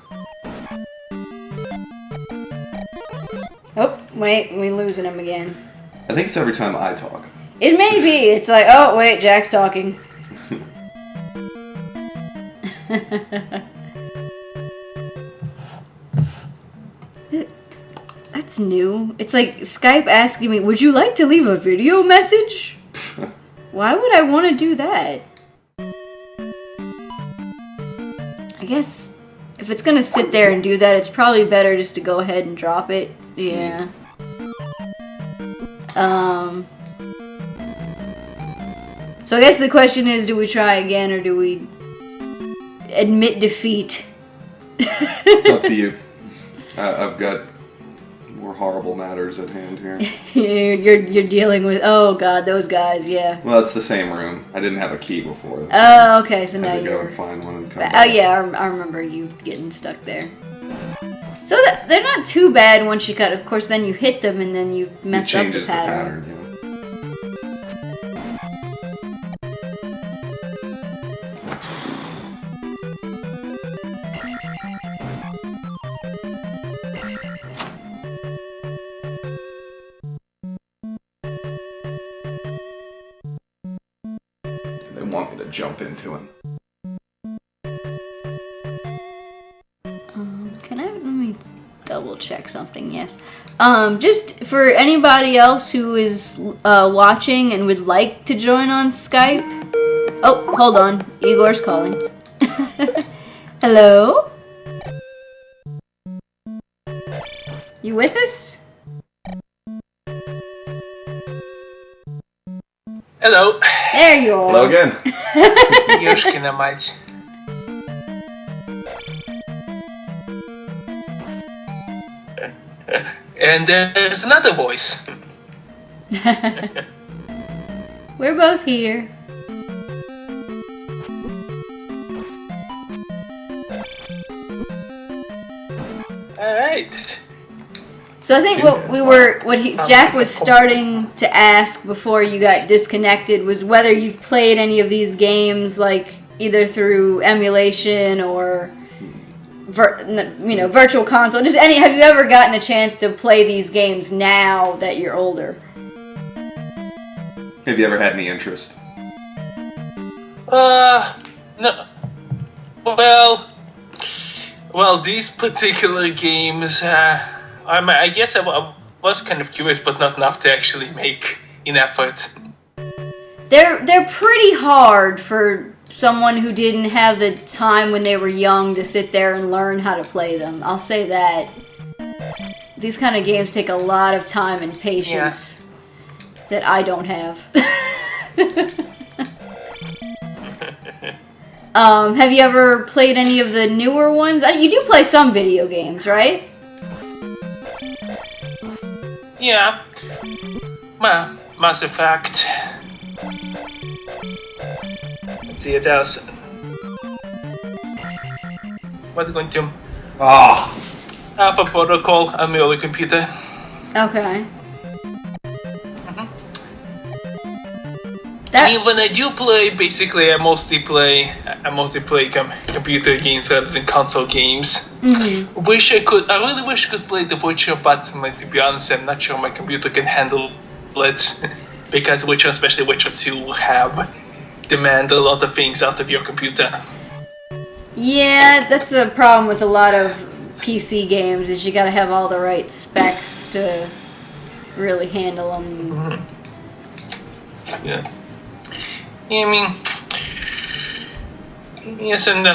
Oh, wait, we're losing him again. I think it's every time I talk. It may be. It's like, oh, wait, Jack's talking. That's new. It's like Skype asking me, would you like to leave a video message? Why would I want to do that? I guess if it's gonna sit there and do that, it's probably better just to go ahead and drop it. Yeah. So I guess the question is, do we try again or do we admit defeat? It's up to you. I've got more horrible matters at hand here. You're dealing with, oh god, those guys, yeah. Well, it's the same room. I didn't have a key before. Oh, okay, so I now had to go you're... and find one and come Oh back. yeah, I remember you getting stuck there. So they're not too bad once you cut. Of course, then you hit them and then you mess up the changes pattern. yeah. to jump into it. Let me double check something, yes. Just for anybody else who is watching and would like to join on Skype. Oh, hold on. Igor's calling. Hello? You with us? Hello. There you are. Hello again. Ёшкина мать. And there's another voice. We're both here. Alright. So I think Jack was starting to ask before you got disconnected was whether you've played any of these games, like either through emulation or virtual console. Just any. Have you ever gotten a chance to play these games now that you're older? Have you ever had any interest? No. Well, these particular games, I guess I was kind of curious, but not enough to actually make an effort. They're pretty hard for someone who didn't have the time when they were young to sit there and learn how to play them. I'll say that. These kind of games take a lot of time and patience that I don't have. Have you ever played any of the newer ones? You do play some video games, right? Yeah. Mass Effect. Let's see, there's... What's going to... Alpha Protocol on my early computer. Okay. I mean, when I do play, basically, I mostly play computer games rather than console games. Mm-hmm. I really wish I could play The Witcher, but to be honest, I'm not sure my computer can handle it. Because Witcher, especially Witcher 2, demand a lot of things out of your computer. Yeah, that's a problem with a lot of PC games, is you gotta have all the right specs to really handle them. Mm-hmm. Yeah. I mean, yes, and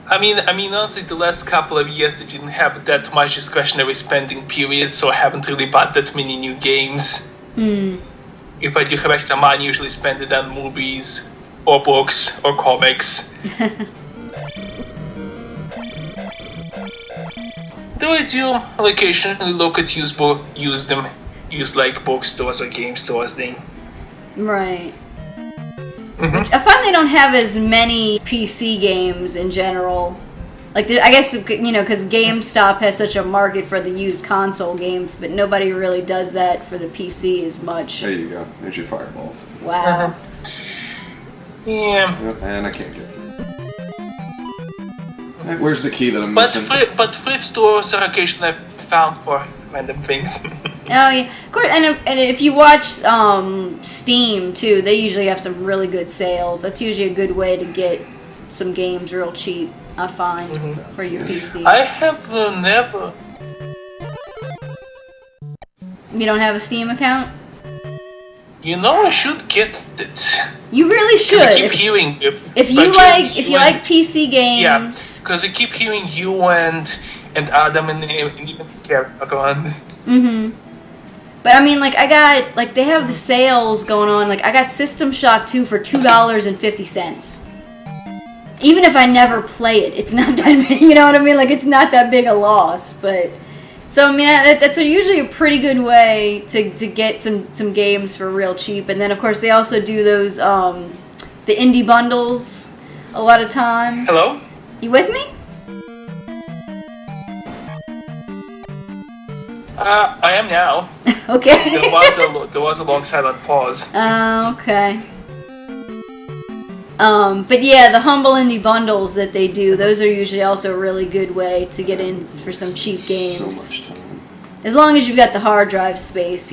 I mean, honestly, the last couple of years they didn't have that much discretionary spending period, so I haven't really bought that many new games. If I do have extra money, I usually spend it on movies, or books, or comics. Though I do occasionally look at use like bookstores or game stores thing. Right. Which I find they don't have as many PC games in general. Like, I guess, because GameStop has such a market for the used console games, but nobody really does that for the PC as much. There you go. There's your fireballs. Wow. Yeah. Yep, and I can't get through. Right, where's the key that I'm missing? But thrift stores are occasionally found for random things. Oh yeah, of course. And if you watch Steam too, they usually have some really good sales. That's usually a good way to get some games real cheap, I find, for your PC. I have never. You don't have a Steam account? I should get it. You really should. I keep hearing if you like PC games. Yeah, because I keep hearing you and Adam and Karen talk around. But I mean, I got they have the sales going on. I got System Shock 2 for $2.50. Even if I never play it, it's not that big. You know what I mean? It's not that big a loss. But so I mean, that's usually a pretty good way to get some games for real cheap. And then of course they also do those the indie bundles a lot of times. Hello? You with me? I am now. Okay. There was a long silent pause. Okay. But yeah, the humble indie bundles that they do, those are usually also a really good way to get in for some cheap games. So much time. As long as you've got the hard drive space,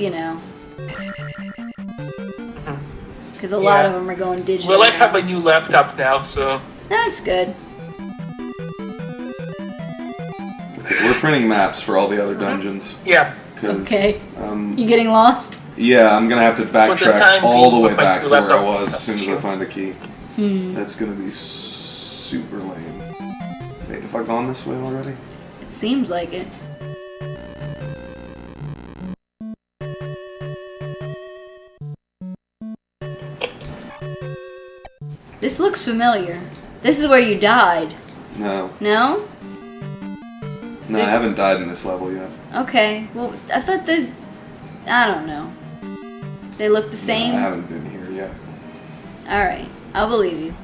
because a lot of them are going digital. Well, I have a new laptop now, so... That's good. Okay, we're printing maps for all the other dungeons. Yeah. Okay. You getting lost? Yeah, I'm gonna have to backtrack all the way back to where I was laptop. as soon as I find a key. That's gonna be super lame. Wait, have I gone this way already? It seems like it. This looks familiar. This is where you died. No. No? No, I haven't died in this level yet. Okay. Well, I thought that... I don't know. They look the same? No, I haven't been here yet. Alright. I'll believe you.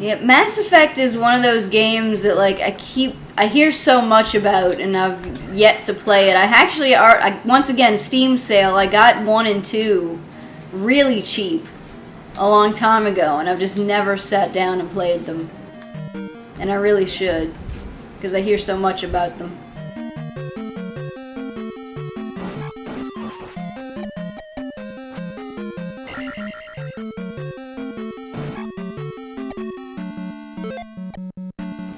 Yeah, Mass Effect is one of those games that like I hear so much about and I've yet to play it. I actually once again Steam sale. I got 1 and 2 really cheap a long time ago, and I've just never sat down and played them. And I really should, because I hear so much about them.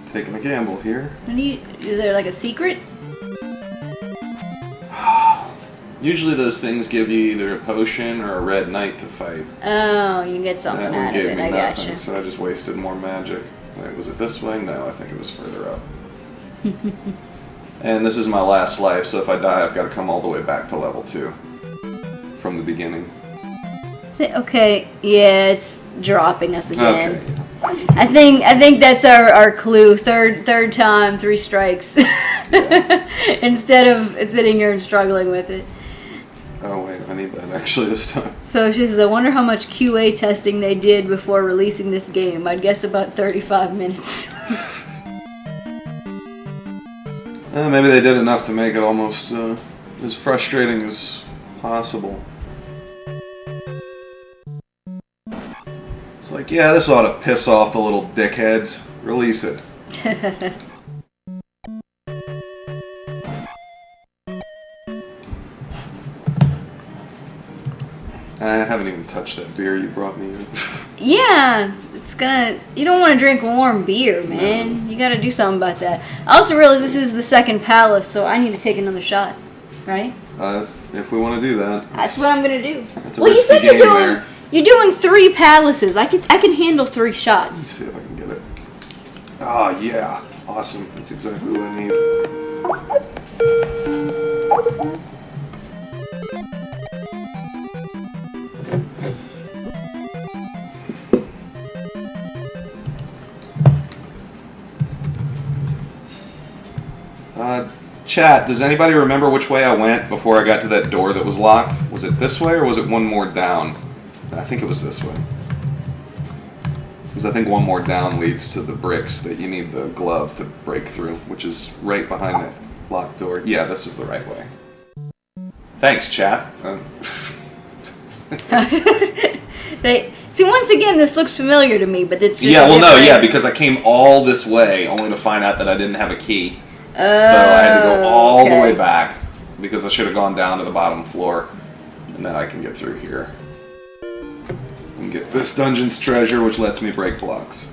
Taking a gamble here. Is there like a secret? Usually those things give you either a potion or a red knight to fight. Oh, you get something That out one of gave it. me I nothing, gotcha. so I just wasted more magic. Wait, was it this way? No, I think it was further up. And this is my last life, so if I die, I've got to come all the way back to level 2 from the beginning. Okay, yeah, it's dropping us again. Okay. I think that's our clue. Third time, 3 strikes. Instead of sitting here and struggling with it. Oh wait, I need that actually this time. So she says, I wonder how much QA testing they did before releasing this game. I'd guess about 35 minutes. Maybe they did enough to make it almost as frustrating as possible. It's like, yeah, this ought to piss off the little dickheads. Release it. I haven't even touched that beer you brought me in. Yeah, it's gonna... You don't want to drink warm beer, man. No. You gotta do something about that. I also realize this is the second palace, so I need to take another shot. Right? If we want to do that. That's what I'm gonna do. That's a risky game there. You're doing 3 palaces. I can handle 3 shots. Let's see if I can get it. Oh, yeah. Awesome. That's exactly what I need. Chat, does anybody remember which way I went before I got to that door that was locked? Was it this way or was it one more down? I think it was this way. Because I think one more down leads to the bricks that you need the glove to break through, which is right behind that locked door. Yeah, this is the right way. Thanks, chat. See, once again, this looks familiar to me, but it's just... Yeah, well, no, yeah, because I came all this way only to find out that I didn't have a key. So I had to go all the way back because I should have gone down to the bottom floor, and then I can get through here and get this dungeon's treasure, which lets me break blocks.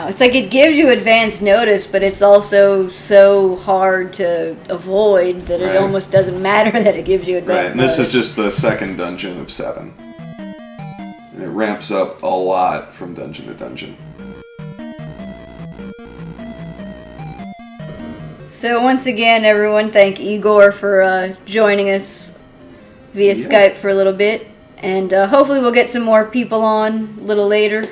It's like it gives you advance notice, but it's also so hard to avoid that it almost doesn't matter that it gives you advance notice. And this is just the second dungeon of 7. And it ramps up a lot from dungeon to dungeon. So once again, everyone, thank Igor for joining us via Skype for a little bit. And hopefully we'll get some more people on a little later.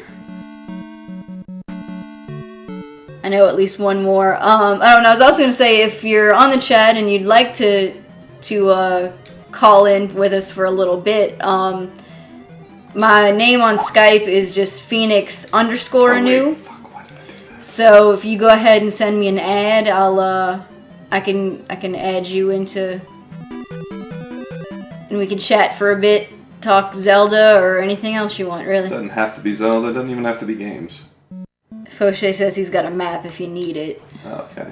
I know at least one more. I don't know. I was also going to say, if you're on the chat and you'd like to call in with us for a little bit, my name on Skype is just Phoenix_Anew. So if you go ahead and send me an ad, I can add you into, and we can chat for a bit, talk Zelda or anything else you want, really. Doesn't have to be Zelda. Doesn't even have to be games. Fauxche says he's got a map if you need it. Okay.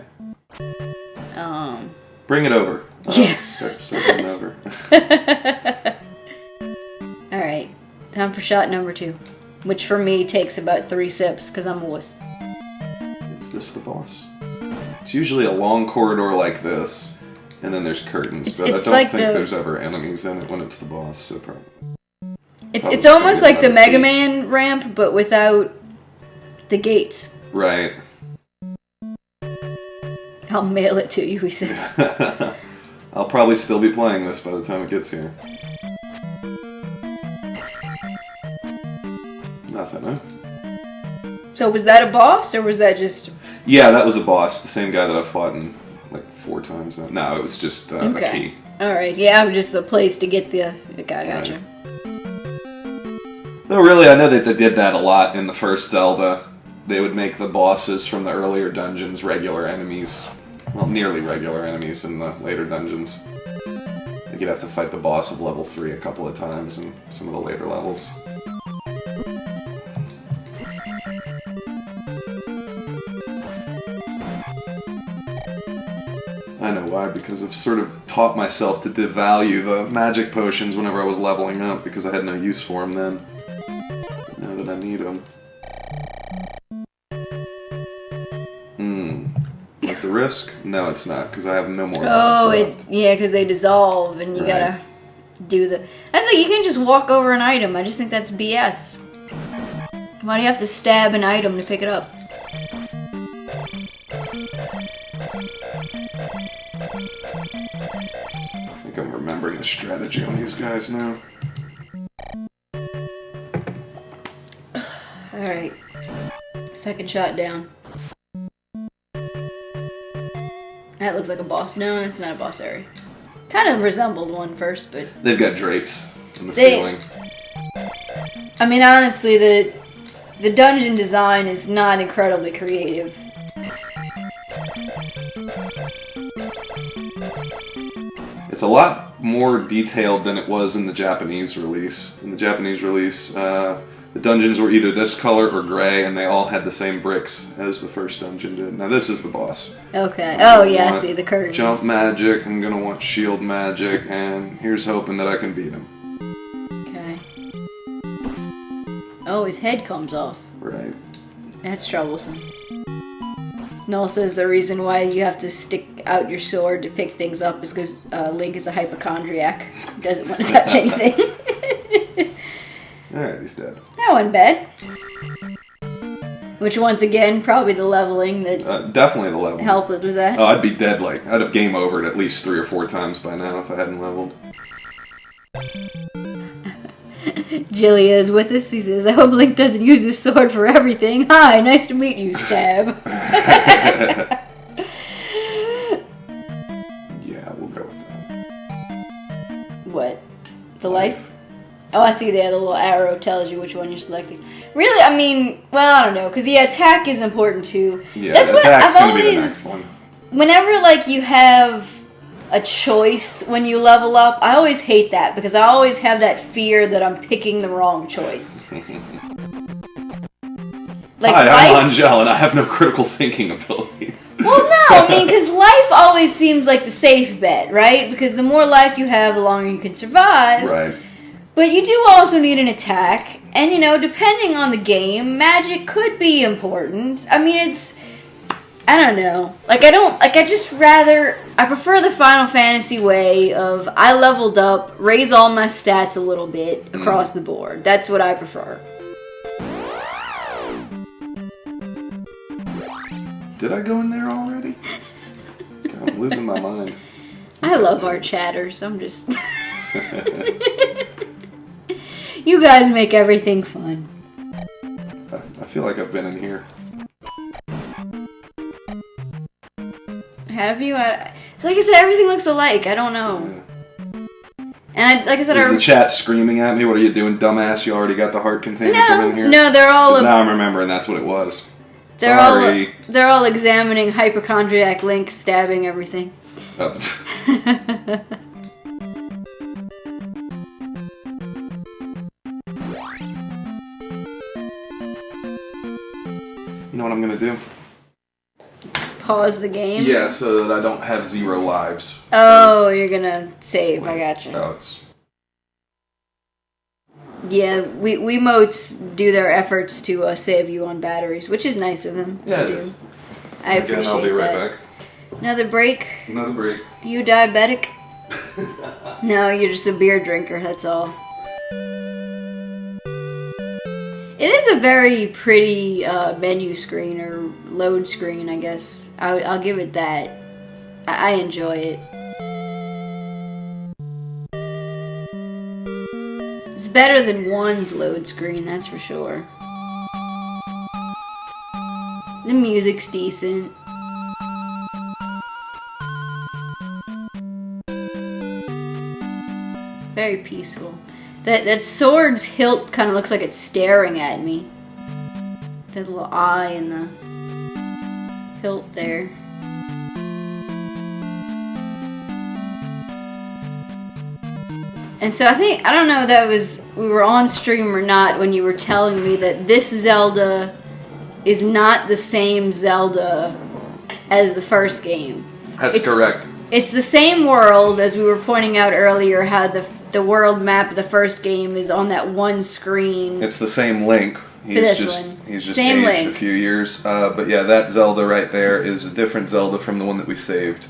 Bring it over. Yeah. Start bringing it over. All right, time for shot number 2, which for me takes about 3 sips because I'm a wuss. Is this the boss? It's usually a long corridor like this, and then there's curtains. But I don't think there's ever enemies in it when it's the boss. So probably. It's almost like the Mega Man ramp, but without the gates. Right. I'll mail it to you, he says. I'll probably still be playing this by the time it gets here. Nothing, huh? So was that a boss, or was that just... Yeah, that was a boss. The same guy that I've fought in, like, 4 times now. No, it was just a key. Alright, yeah, just a place to get the... Okay, I gotcha. Right. Though really, I know that they did that a lot in the first Zelda. They would make the bosses from the earlier dungeons regular enemies. Well, nearly regular enemies in the later dungeons. Like you'd have to fight the boss of level 3 a couple of times in some of the later levels. I know why, because I've sort of taught myself to devalue the magic potions whenever I was leveling up, because I had no use for them then. Now that I need them. Like the risk? No, it's not, because I have no more lives left. Yeah, because they dissolve, and you gotta do the... That's like, you can't just walk over an item. I just think that's BS. Why do you have to stab an item to pick it up? I think I'm remembering the strategy on these guys now. Alright. Second shot down. That looks like a boss. No, it's not a boss area. Kind of resembled one first, but... They've got drapes in the ceiling. I mean, honestly, the dungeon design is not incredibly creative. It's a lot more detailed than it was in the Japanese release. In the Japanese release, the dungeons were either this color or gray, and they all had the same bricks as the first dungeon did. Now this is the boss. Okay. Oh yeah, I see the curtains. Jump magic, I'm gonna want shield magic, and here's hoping that I can beat him. Okay. Oh, his head comes off. Right. That's troublesome. Noel says the reason why you have to stick out your sword to pick things up is because Link is a hypochondriac. He doesn't want to touch anything. Alright, he's dead. That wasn't bad. Which, once again, probably the leveling that... definitely the leveling. Helped with that. Oh, I'd be dead, like... I'd have game overed at least 3 or 4 times by now if I hadn't leveled. Jillia is with us. He says, I hope Link doesn't use his sword for everything. Hi, nice to meet you, stab. Yeah, we'll go with that. What? The life? Oh, I see there. The little arrow tells you which one you're selecting. Really? I mean, well, I don't know. Because, yeah, attack is important, too. Yeah, that's what I've always... Be the next one. Whenever, like, you have a choice when you level up, I always hate that. Because I always have that fear that I'm picking the wrong choice. Like, hi, I'm Angel, and I have no critical thinking abilities. Well, no, I mean, because life always seems like the safe bet, right? Because the more life you have, the longer you can survive. Right. But you do also need an attack, and, you know, depending on the game, magic could be important. I mean, it's... I don't know. I prefer the Final Fantasy way of I leveled up, raise all my stats a little bit across the board. That's what I prefer. Did I go in there already? God, I'm losing my mind. I love our chatters. I'm just... You guys make everything fun. I feel like I've been in here. Have you? It's like I said, everything looks alike. I don't know. Yeah. And like I said, is the chat screaming at me? What are you doing, dumbass? You already got the heart container from in here? No, they're all... Now I'm remembering that's what it was. Sorry. They're all examining hypochondriac Link stabbing everything. Oh. You know what I'm gonna do? Pause the game? Yeah, so that I don't have 0 lives. Oh, you're gonna save. I gotcha. Oh, it's... Yeah, Wiimotes do their efforts to save you on batteries, which is nice of them to do. Is. I appreciate Again, I'll be right that. back. Another break? Another break. You diabetic? No, you're just a beer drinker, that's all. It is a very pretty menu screen, or load screen, I guess. I'll give it that. I enjoy it. It's better than 1's load screen, that's for sure. The music's decent. Very peaceful. That sword's hilt kind of looks like it's staring at me. That little eye in the hilt there. And so I don't know if we were on stream or not when you were telling me that this Zelda is not the same Zelda as the first game. That's correct. It's the same world, as we were pointing out earlier, how the world map of the first game is on that one screen. It's the same Link. He's just same aged Link. a few years. But yeah, that Zelda right there is a different Zelda from the one that we saved.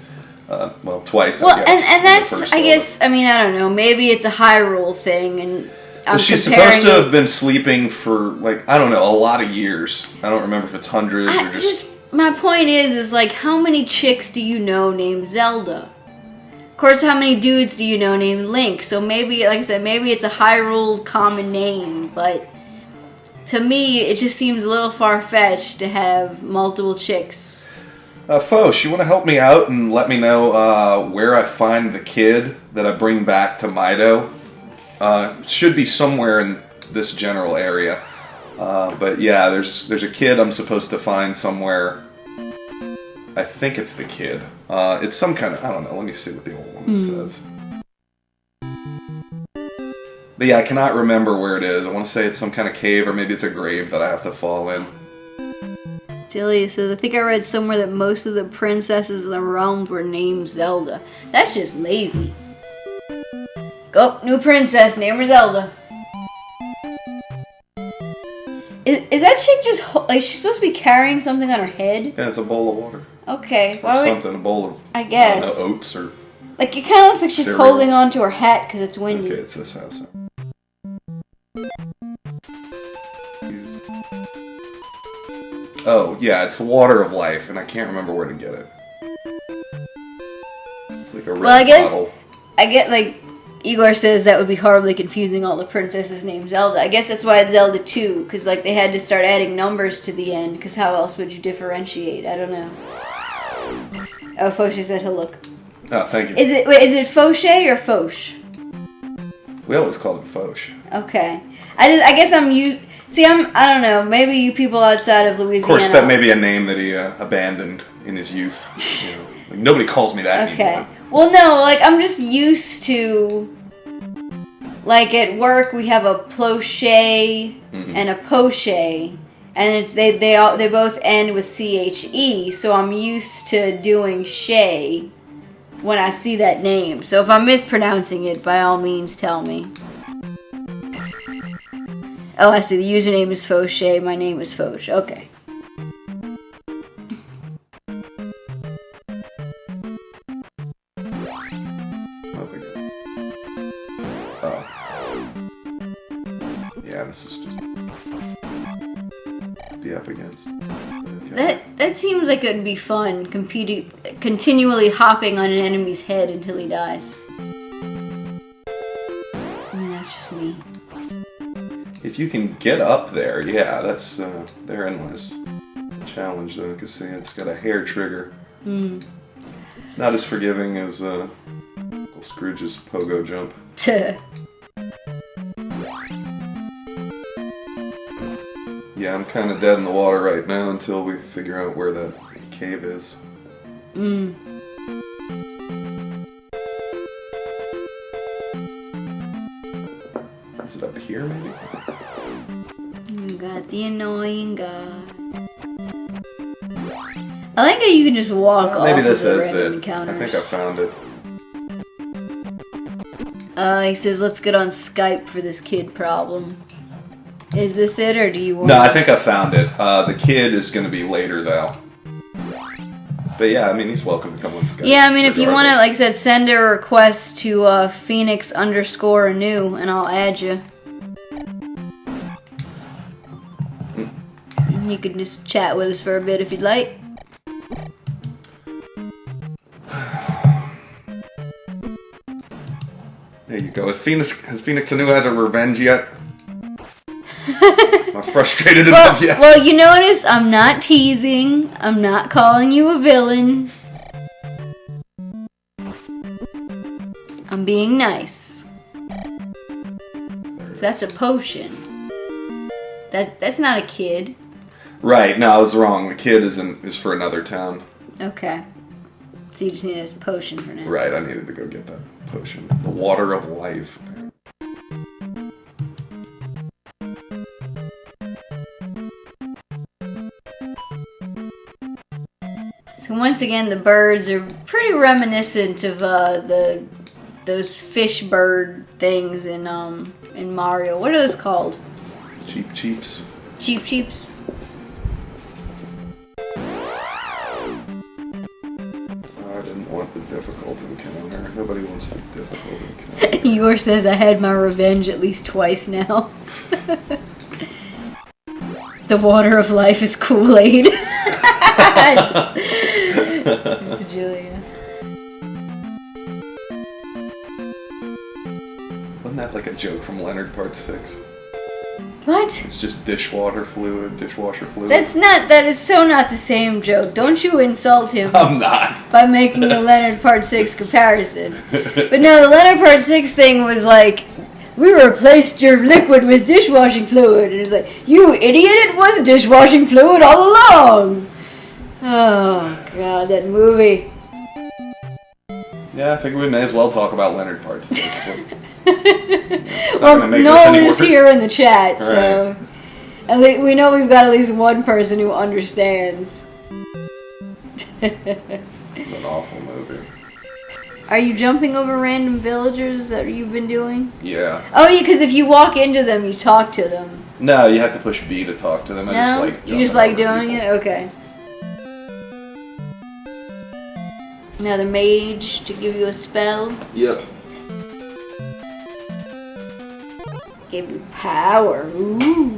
Well, twice, well, I guess. And that's, I guess, I mean, I don't know. Maybe it's a Hyrule thing, and I'm she's comparing supposed to have been sleeping for, like, I don't know, a lot of years. I don't remember if it's hundreds or just... My point is like, how many chicks do you know named Zelda? Of course, how many dudes do you know named Link? So maybe, like I said, maybe it's a Hyrule common name, but to me, it just seems a little far-fetched to have multiple chicks. Fauxche, you want to help me out and let me know where I find the kid that I bring back to Mido? It should be somewhere in this general area. But yeah, there's a kid I'm supposed to find somewhere. I think it's the kid. It's some kind of, I don't know, let me see what the old one says. But yeah, I cannot remember where it is. I want to say it's some kind of cave, or maybe it's a grave that I have to fall in. Jilly says, I think I read somewhere that most of the princesses in the realm were named Zelda. That's just lazy. Oh, new princess, name her Zelda. Is that chick just, like, she's supposed to be carrying something on her head? Yeah, it's a bowl of water. Okay. Or something, a bowl of, I guess. I don't know, oats or... Like, it kind of looks like she's cereal. holding on to her hat because it's windy. Okay, it's this house. Oh, yeah, it's the water of life, and I can't remember where to get it. It's like a red bottle. I get, like, Igor says that would be horribly confusing, all the princesses named Zelda. I guess that's why it's Zelda 2, because, like, they had to start adding numbers to the end, because how else would you differentiate? I don't know. Oh, Fauxche said he'll look. Oh, thank you. Is it Fauxche or Fauxche? We always called him Fauxche. Okay. I guess I'm used... See, I don't know, maybe you people outside of Louisiana... Of course, that may be a name that he abandoned in his youth. You know, like, nobody calls me that anymore. Well, no, like, I'm just used to... Like, at work, we have a ploche and a poche. And they both end with CHE, so I'm used to doing Shay when I see that name. So if I'm mispronouncing it, by all means, tell me. Oh, I see. The username is Fauxche. My name is Fauxche. Okay. Oh. Yeah, this is just... Be up against. Okay. That seems like it would be fun, continually hopping on an enemy's head until he dies. And that's just me. If you can get up there, yeah, that's therein lies the challenge, though, because see, it's got a hair trigger. It's not as forgiving as Uncle Scrooge's pogo jump. Yeah, I'm kind of dead in the water right now until we figure out where that cave is. Is it up here, maybe? You got the annoying guy. I like how you can just walk off Maybe of this the is random it. encounters. I think I found it. He says, let's get on Skype for this kid problem. Is this it, or do you want... No, I think I found it. The kid is going to be later, though. But yeah, I mean, he's welcome to come on Skype. Yeah, I mean, if you want to, regardless. like I said, send a request to Phoenix_Anew, and I'll add you. And you can just chat with us for a bit if you'd like. There you go. Has Phoenixanew had a revenge yet? Not frustrated enough yet. Well, you notice I'm not teasing. I'm not calling you a villain. I'm being nice. So that's a potion. That's not a kid. Right, no, I was wrong. The kid is for another town. Okay. So you just need a potion for now. Right, I needed to go get that potion. The water of life. So once again, the birds are pretty reminiscent of those fish bird things in Mario. What are those called? Cheeps. Cheeps. I didn't want the difficult encounter. Nobody wants the difficult encounter. Igor says I had my revenge at least twice now. The water of life is Kool-Aid. It's Julia. Wasn't that like a joke from Leonard Part 6? What? It's just dishwasher fluid. That is so not the same joke. Don't you insult him I'm not. by making the Leonard Part 6 comparison. But no, the Leonard Part 6 thing was like, we replaced your liquid with dishwashing fluid. And it's like, you idiot, it was dishwashing fluid all along. Oh, God, that movie. Yeah, I think we may as well talk about Leonard Part 6. Well, Noel is here in the chat, so at least we know we've got at least one person who understands. An awful movie. Are you jumping over random villagers that you've been doing? Yeah. Oh, yeah, because if you walk into them, you talk to them. No, you have to push B to talk to them. You just like doing it? Okay. Another mage to give you a spell. Yep. Give you power. Ooh.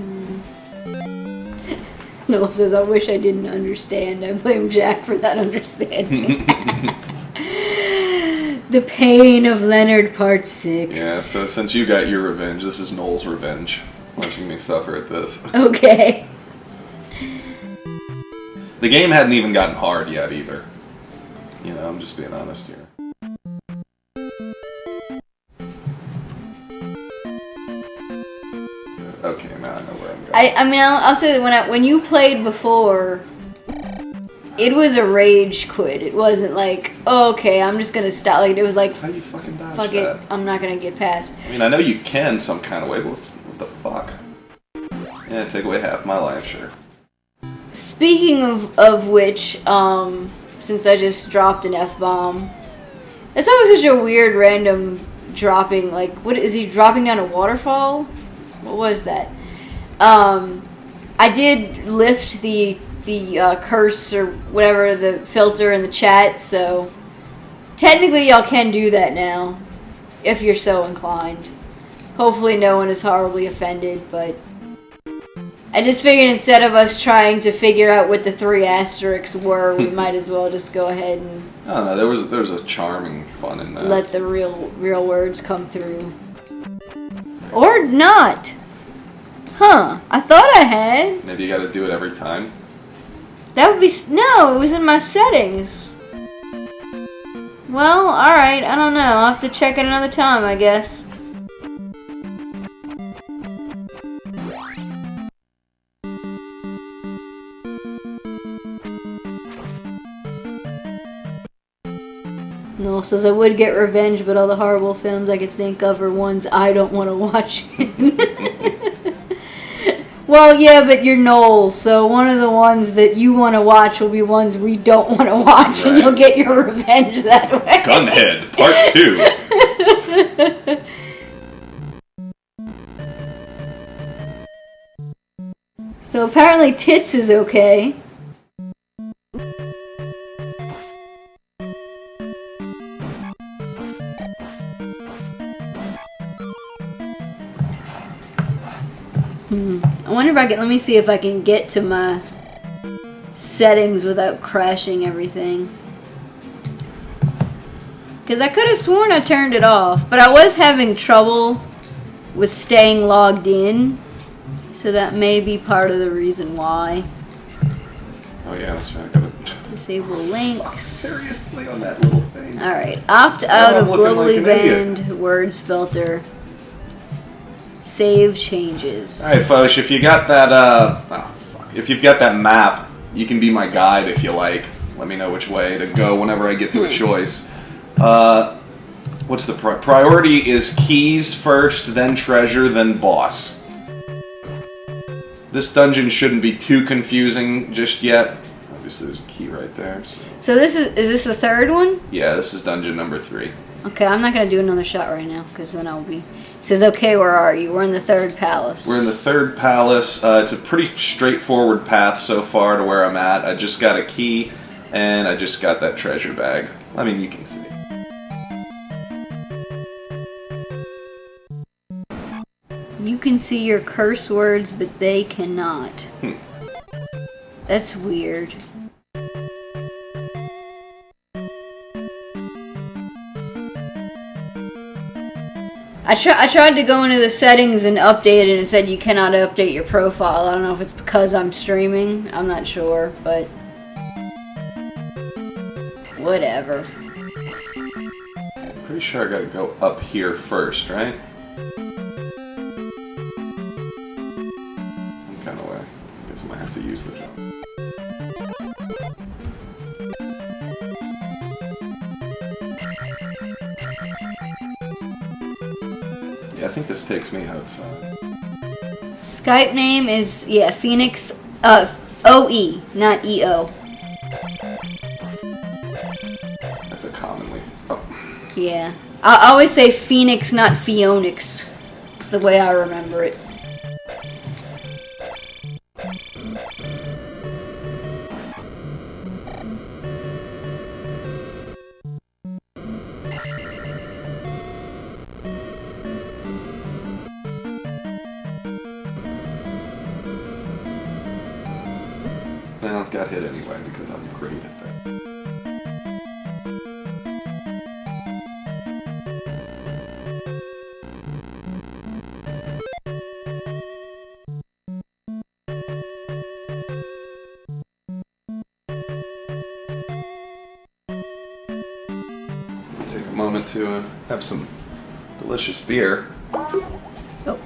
Noel says, I wish I didn't understand. I blame Jack for that understanding. The pain of Leonard Part 6. Yeah, so since you got your revenge, this is Noel's revenge. Watching me suffer at this. Okay. The game hadn't even gotten hard yet either. You know, I'm just being honest here. Okay, now I know where I'm going. I mean, I'll say that when you played before, it was a rage quit. It wasn't like, oh, okay, I'm just gonna stop. Like, it was like, how do you fucking dodge fuck that? it, I'm not gonna get past. I mean, I know you can some kind of way, but what the fuck? Yeah, take away half my life, sure. Speaking of which, since I just dropped an F-bomb, it's always such a weird random dropping. Like, what is he dropping down a waterfall? What was that? I did lift the curse or whatever, the filter in the chat, so technically y'all can do that now if you're so inclined. Hopefully no one is horribly offended, but I just figured instead of us trying to figure out what the 3 asterisks were, we might as well just go ahead and I don't know, there was a charming fun in that. let the real words come through. Or not. Huh. I thought I had. Maybe you gotta do it every time. That would be... No, it was in my settings. Well, alright. I don't know. I'll have to check it another time, I guess. No, says I would get revenge, but all the horrible films I could think of are ones I don't want to watch. Well, yeah, but you're Noel, so one of the ones that you want to watch will be ones we don't want to watch, and you'll get your revenge that way. Gunhead, Part 2. So apparently Tits is okay. I wonder if I can, let me see if I can get to my settings without crashing everything. Because I could have sworn I turned it off, but I was having trouble with staying logged in, so that may be part of the reason why. Oh yeah, that's right. I gotta Disable links. seriously on that little thing. Alright, opt out of looking globally like an banned words filter. Save changes. All right, Fauxche, if you got that, if you've got that map, you can be my guide if you like. Let me know which way to go whenever I get to a choice. What's the priority? Is keys first, then treasure, then boss. This dungeon shouldn't be too confusing just yet. Obviously, there's a key right there. So this is this the third one? Yeah, this is dungeon number 3. Okay, I'm not gonna do another shot right now because then I'll be. It says, okay, where are you? We're in the third palace. We're in the third palace. It's a pretty straightforward path so far to where I'm at. I just got a key, and I just got that treasure bag. I mean, you can see. You can see your curse words, but they cannot. That's weird. I tried to go into the settings and update it, and it said you cannot update your profile. I don't know if it's because I'm streaming. I'm not sure, but whatever. I'm pretty sure I gotta go up here first, right? Some kind of way. I guess I might have to use the jump. Yeah, I think this takes me outside. Skype name is, yeah, Phoenix, OE, not EO. That's a commonly. Oh. Yeah. I always say Phoenix, not Phoenix. It's the way I remember it. No, got hit anyway because I'm great at that. Take a moment to have some delicious beer. Oh.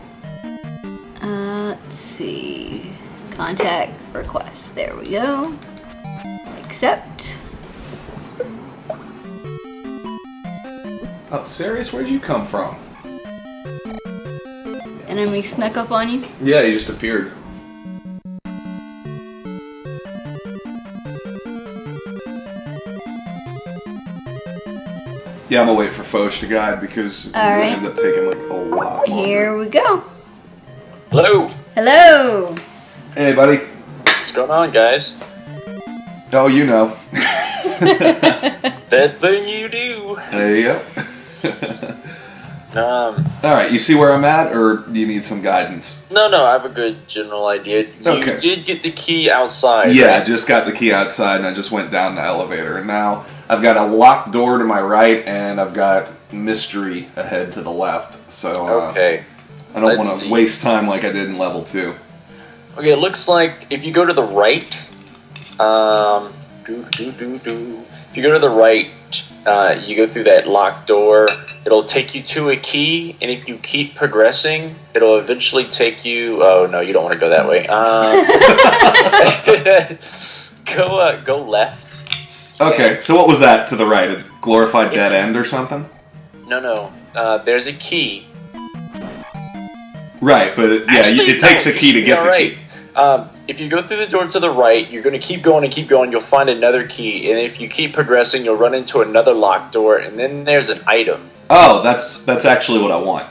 Let's see. Contact request. There we go. Accept. Oh, serious? Where'd you come from? Enemy snuck up on you? Yeah, he just appeared. Yeah, I'm gonna wait for Fauxche to guide because I'm gonna end up taking like a lot longer. Here we go. Hello. Hello. Hey, buddy. What's going on, guys? Oh, you know. That thing you do. There you go. Alright, you see where I'm at, or do you need some guidance? No, I have a good general idea. You did get the key outside, Yeah, right? I just got the key outside, and I just went down the elevator. And now I've got a locked door to my right, and I've got mystery ahead to the left. So, Okay. I don't want to waste time like I did in level 2. Okay, it looks like if you go to the right, if you go to the right, you go through that locked door, it'll take you to a key, and if you keep progressing, it'll eventually take you, oh no, you don't want to go that way. Go left. Okay, so what was that to the right? A glorified dead end or something? No. There's a key. Right, but it takes a key to get the key. If you go through the door to the right, you're going to keep going and keep going. You'll find another key, and if you keep progressing, you'll run into another locked door, and then there's an item. Oh, that's actually what I want.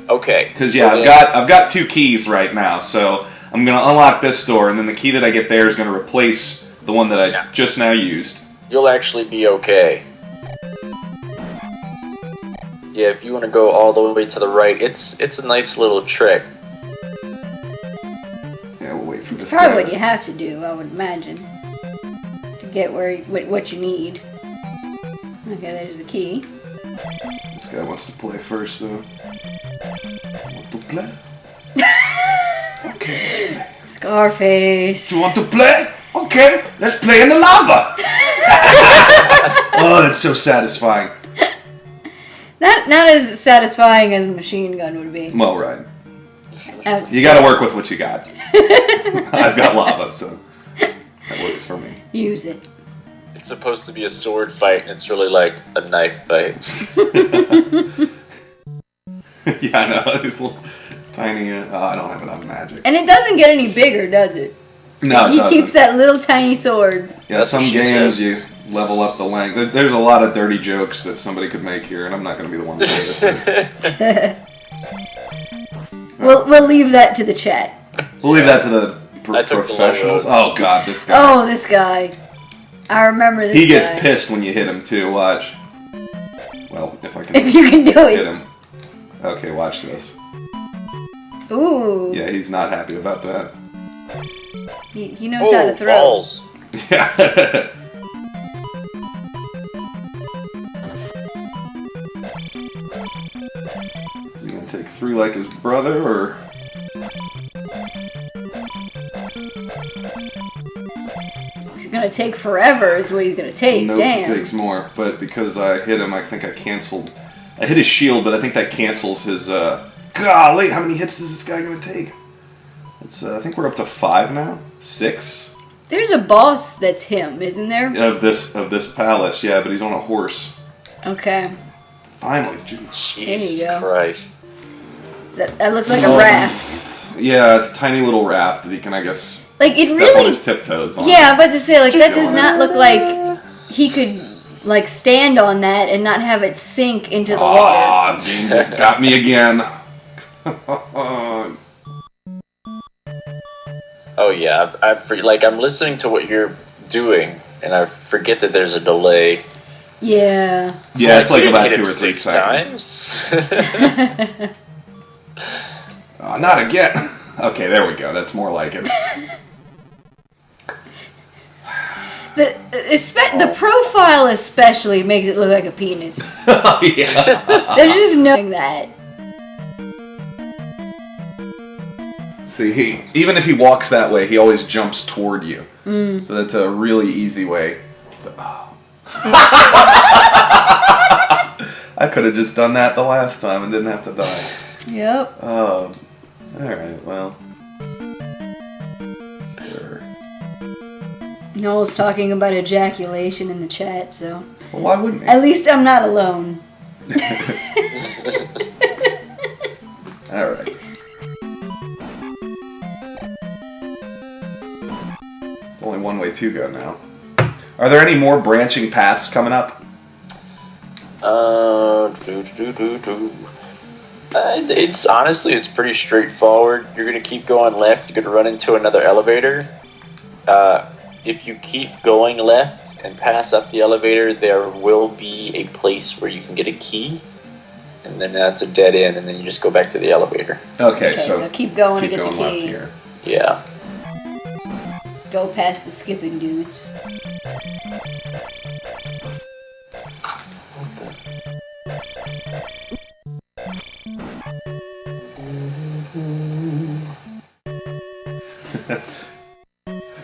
Okay. Because I've got 2 keys right now, so I'm going to unlock this door, and then the key that I get there is going to replace the one that I just now used. You'll actually be okay. Yeah, if you want to go all the way to the right, it's a nice little trick. Yeah, we'll wait for this. It's probably what you have to do, I would imagine, to get what you need. Okay, there's the key. This guy wants to play first, though. Want to play? Okay, let's play. Scarface. You want to play? Okay, let's play in the lava. Oh, that's so satisfying. Not as satisfying as a machine gun would be. Well, right. You got to work with what you got. I've got lava, so that works for me. Use it. It's supposed to be a sword fight, and it's really like a knife fight. Yeah, I know. These little tiny... I don't have enough magic. And it doesn't get any bigger, does it? No, He keeps that little tiny sword. Yeah, That's some what she games said. you level up the length. There's a lot of dirty jokes that somebody could make here, and I'm not going to be the one to say it. We'll leave that to the chat. We'll leave that to the I took the professionals. logo. Oh, God, this guy. Oh, this guy. I remember this guy. He gets pissed when you hit him, too. Watch. Well, if I can If you can do hit it. him. Okay, watch this. Ooh. Yeah, he's not happy about that. He knows how to throw. Balls. Yeah. Is he going to take 3 like his brother, or... It's gonna take forever is what he's gonna take. Nope, Damn. it takes more. But because I hit him, I think I canceled... I hit his shield, but I think that cancels his... Golly, how many hits is this guy going to take? It's, I think we're up to 5 now? 6? There's a boss that's him, isn't there? Of this palace, yeah, but he's on a horse. Okay. Finally, jeez. Jesus There you go. Christ. That looks like a raft. Yeah, it's a tiny little raft that he can, I guess, Like, it step on really... his tiptoes on. Yeah, but to say, like, that does going. not look like he could, like, stand on that and not have it sink into the water. Aw, you got me again. Oh yeah, I'm listening to what you're doing, and I forget that there's a delay. Yeah. Yeah, it's like you about hit 2 or him 3 6 seconds. times. Not again. Okay, there we go. That's more like it. The profile especially makes it look like a penis. Oh, yeah. There's just knowing that. See, even if he walks that way, he always jumps toward you. So that's a really easy way. I could have just done that the last time and didn't have to die. Yep. Alright, well. Sure. Noel's talking about ejaculation in the chat, so... Well, why wouldn't he? At least I'm not alone. Alright. There's only one way to go now. Are there any more branching paths coming up? It's honestly, it's pretty straightforward. You're gonna keep going left. You're gonna run into another elevator. If you keep going left and pass up the elevator, there will be a place where you can get a key, and then that's a dead end, and then you just go back to the elevator. Okay, Okay, so keep going to get the going left key. here. Yeah. Go past the skipping dudes.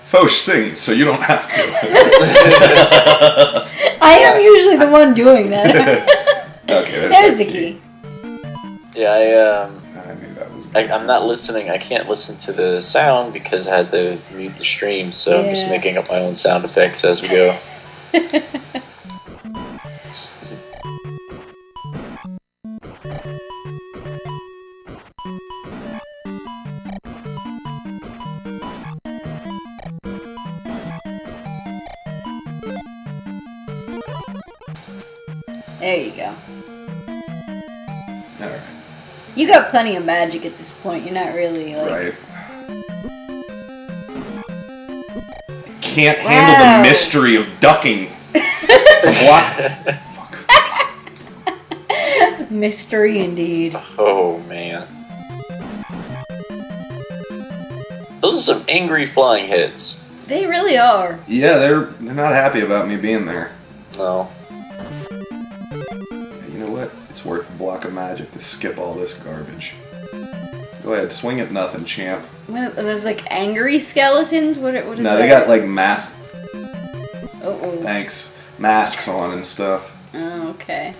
Fauxche sings, so you don't have to. I am usually the one doing that. Okay, There's the key. Yeah, I knew that was. I'm not listening. I can't listen to the sound because I had to mute the stream, so I'm just Yeah. making up my own sound effects as we go. There you go. Alright. You got plenty of magic at this point. You're not really like... Right. Can't handle the mystery of ducking. What? Mystery indeed. Oh, man. Those are some angry flying hits. They really are. Yeah, they're not happy about me being there. No. You know what? It's worth a block of magic to skip all this garbage. Go ahead, swing at nothing, champ. What, are those like angry skeletons? What is that? No, they got like masks. Oh. Thanks. Masks on and stuff. Oh, okay.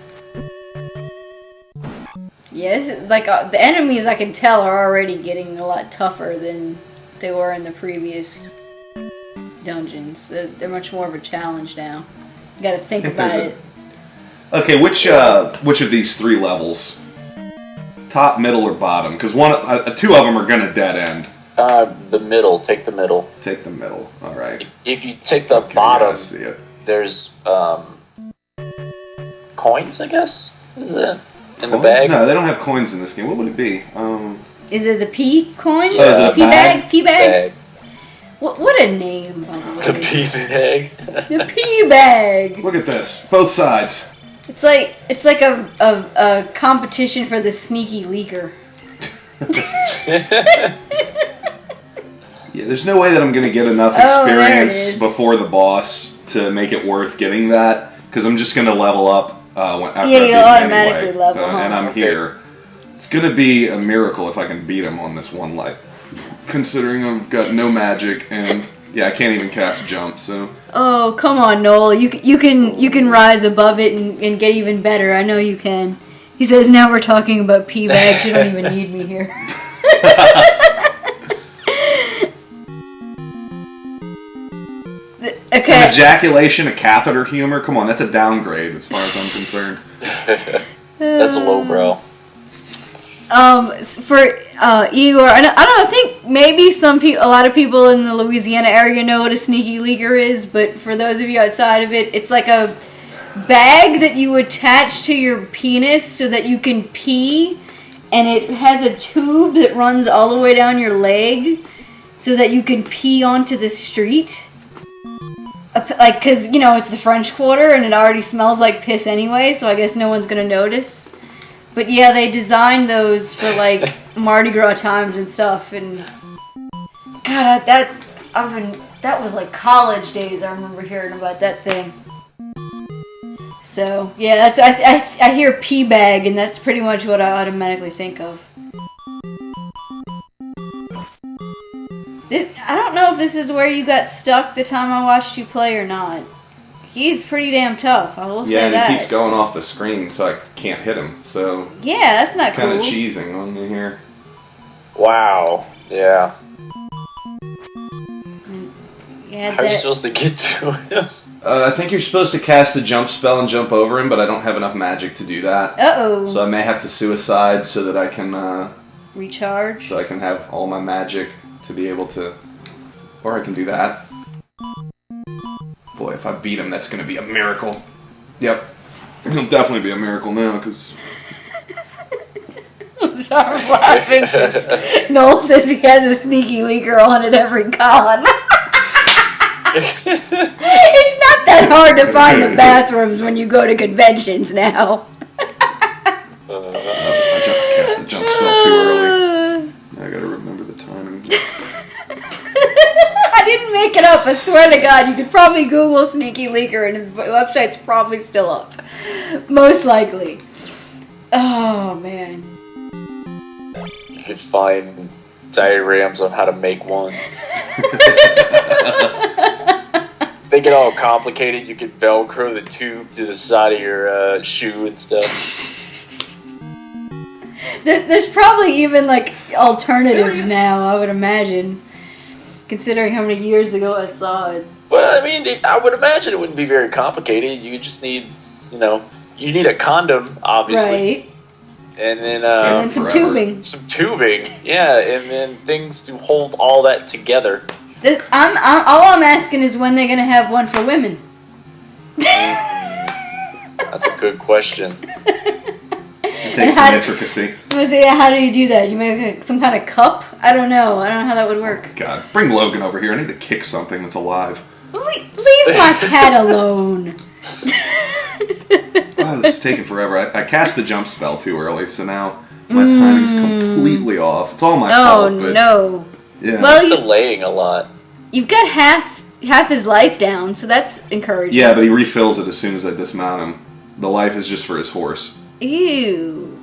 Yes, like the enemies I can tell are already getting a lot tougher than they were in the previous dungeons. They're much more of a challenge now. You gotta think about it. Okay, which of these three levels? Top, middle, or bottom? Because two of them are gonna dead end. The middle. Take the middle. Take the middle. All right. If you take the Okay, bottom, yeah, I see it. there's coins, I guess. Is it in the Coins? bag? No, they don't have coins in this game. What would it be? Is it the P coins? Oh, is it a P bag? bag? P bag? What a name, by the way. The pea bag. The P bag. Look at this. Both sides. It's like a competition for the sneaky leaker. Yeah, there's no way that I'm going to get enough Oh, there it experience is. before the boss to make it worth getting that. Because I'm just going to level up after I Yeah, beat you'll him automatically anyway. level, huh? And I'm Okay. here. It's going to be a miracle if I can beat him on this one life. Considering I've got no magic and yeah, I can't even cast jump. So Oh, come on, Noel. You can rise above it and get even better. I know you can. He says, now we're talking about P bags. You don't even need me here. is Okay. ejaculation a catheter humor? Come on, that's a downgrade as far as I'm concerned. That's a lowbrow. For Igor, I don't know. I think maybe a lot of people in the Louisiana area know what a sneaky leaker is, but for those of you outside of it, it's like a bag that you attach to your penis so that you can pee, and it has a tube that runs all the way down your leg so that you can pee onto the street. Like, because, it's the French Quarter and it already smells like piss anyway, so I guess no one's going to notice. But yeah, they designed those for like Mardi Gras times and stuff, and God, that was like college days. I remember hearing about that thing. So yeah, I hear pee bag, and that's pretty much what I automatically think of. I don't know if this is where you got stuck the time I watched you play or not. He's pretty damn tough, I will say Yeah, and that. he keeps going off the screen, so I can't hit him. So Yeah, that's not it's kind cool. of cheesing on me here. Wow. Yeah. Yeah, How are you supposed to get to him? I think you're supposed to cast the jump spell and jump over him, but I don't have enough magic to do that. Uh-oh. So I may have to suicide so that I can Recharge. so I can have all my magic to be able to, or I can do that. Boy, if I beat him, that's going to be a miracle. Yep. It'll definitely be a miracle now, because... I'm laughing 'cause Noel says he has a sneaky leaker on at every con. It's not that hard to find the bathrooms when you go to conventions now. I cast the jump spell too early. I gotta remember the timing. I didn't make it up, I swear to God. You could probably Google sneaky leaker and the website's probably still up. Most likely. Oh, man. You could find diagrams on how to make one. They get all complicated. You could Velcro the tube to the side of your shoe and stuff. There's probably even, like, alternatives now, I would imagine. Considering how many years ago I saw it. Well, I mean, I would imagine it wouldn't be very complicated. You just need, you need a condom, obviously. Right. And then some tubing. Some tubing, yeah, and then things to hold all that together. All I'm asking is when they're going to have one for women. That's a good question. It takes some intricacy. How do you do that? You make some kind of cup? I don't know how that would work. God, bring Logan over here. I need to kick something that's alive. Leave my cat alone. Oh, this is taking forever. I cast the jump spell too early, so now my timing's completely off. It's all my fault. Oh, no. Yeah. Well, it's delaying a lot. You've got half his life down, so that's encouraging. Yeah, but he refills it as soon as I dismount him. The life is just for his horse. Ew.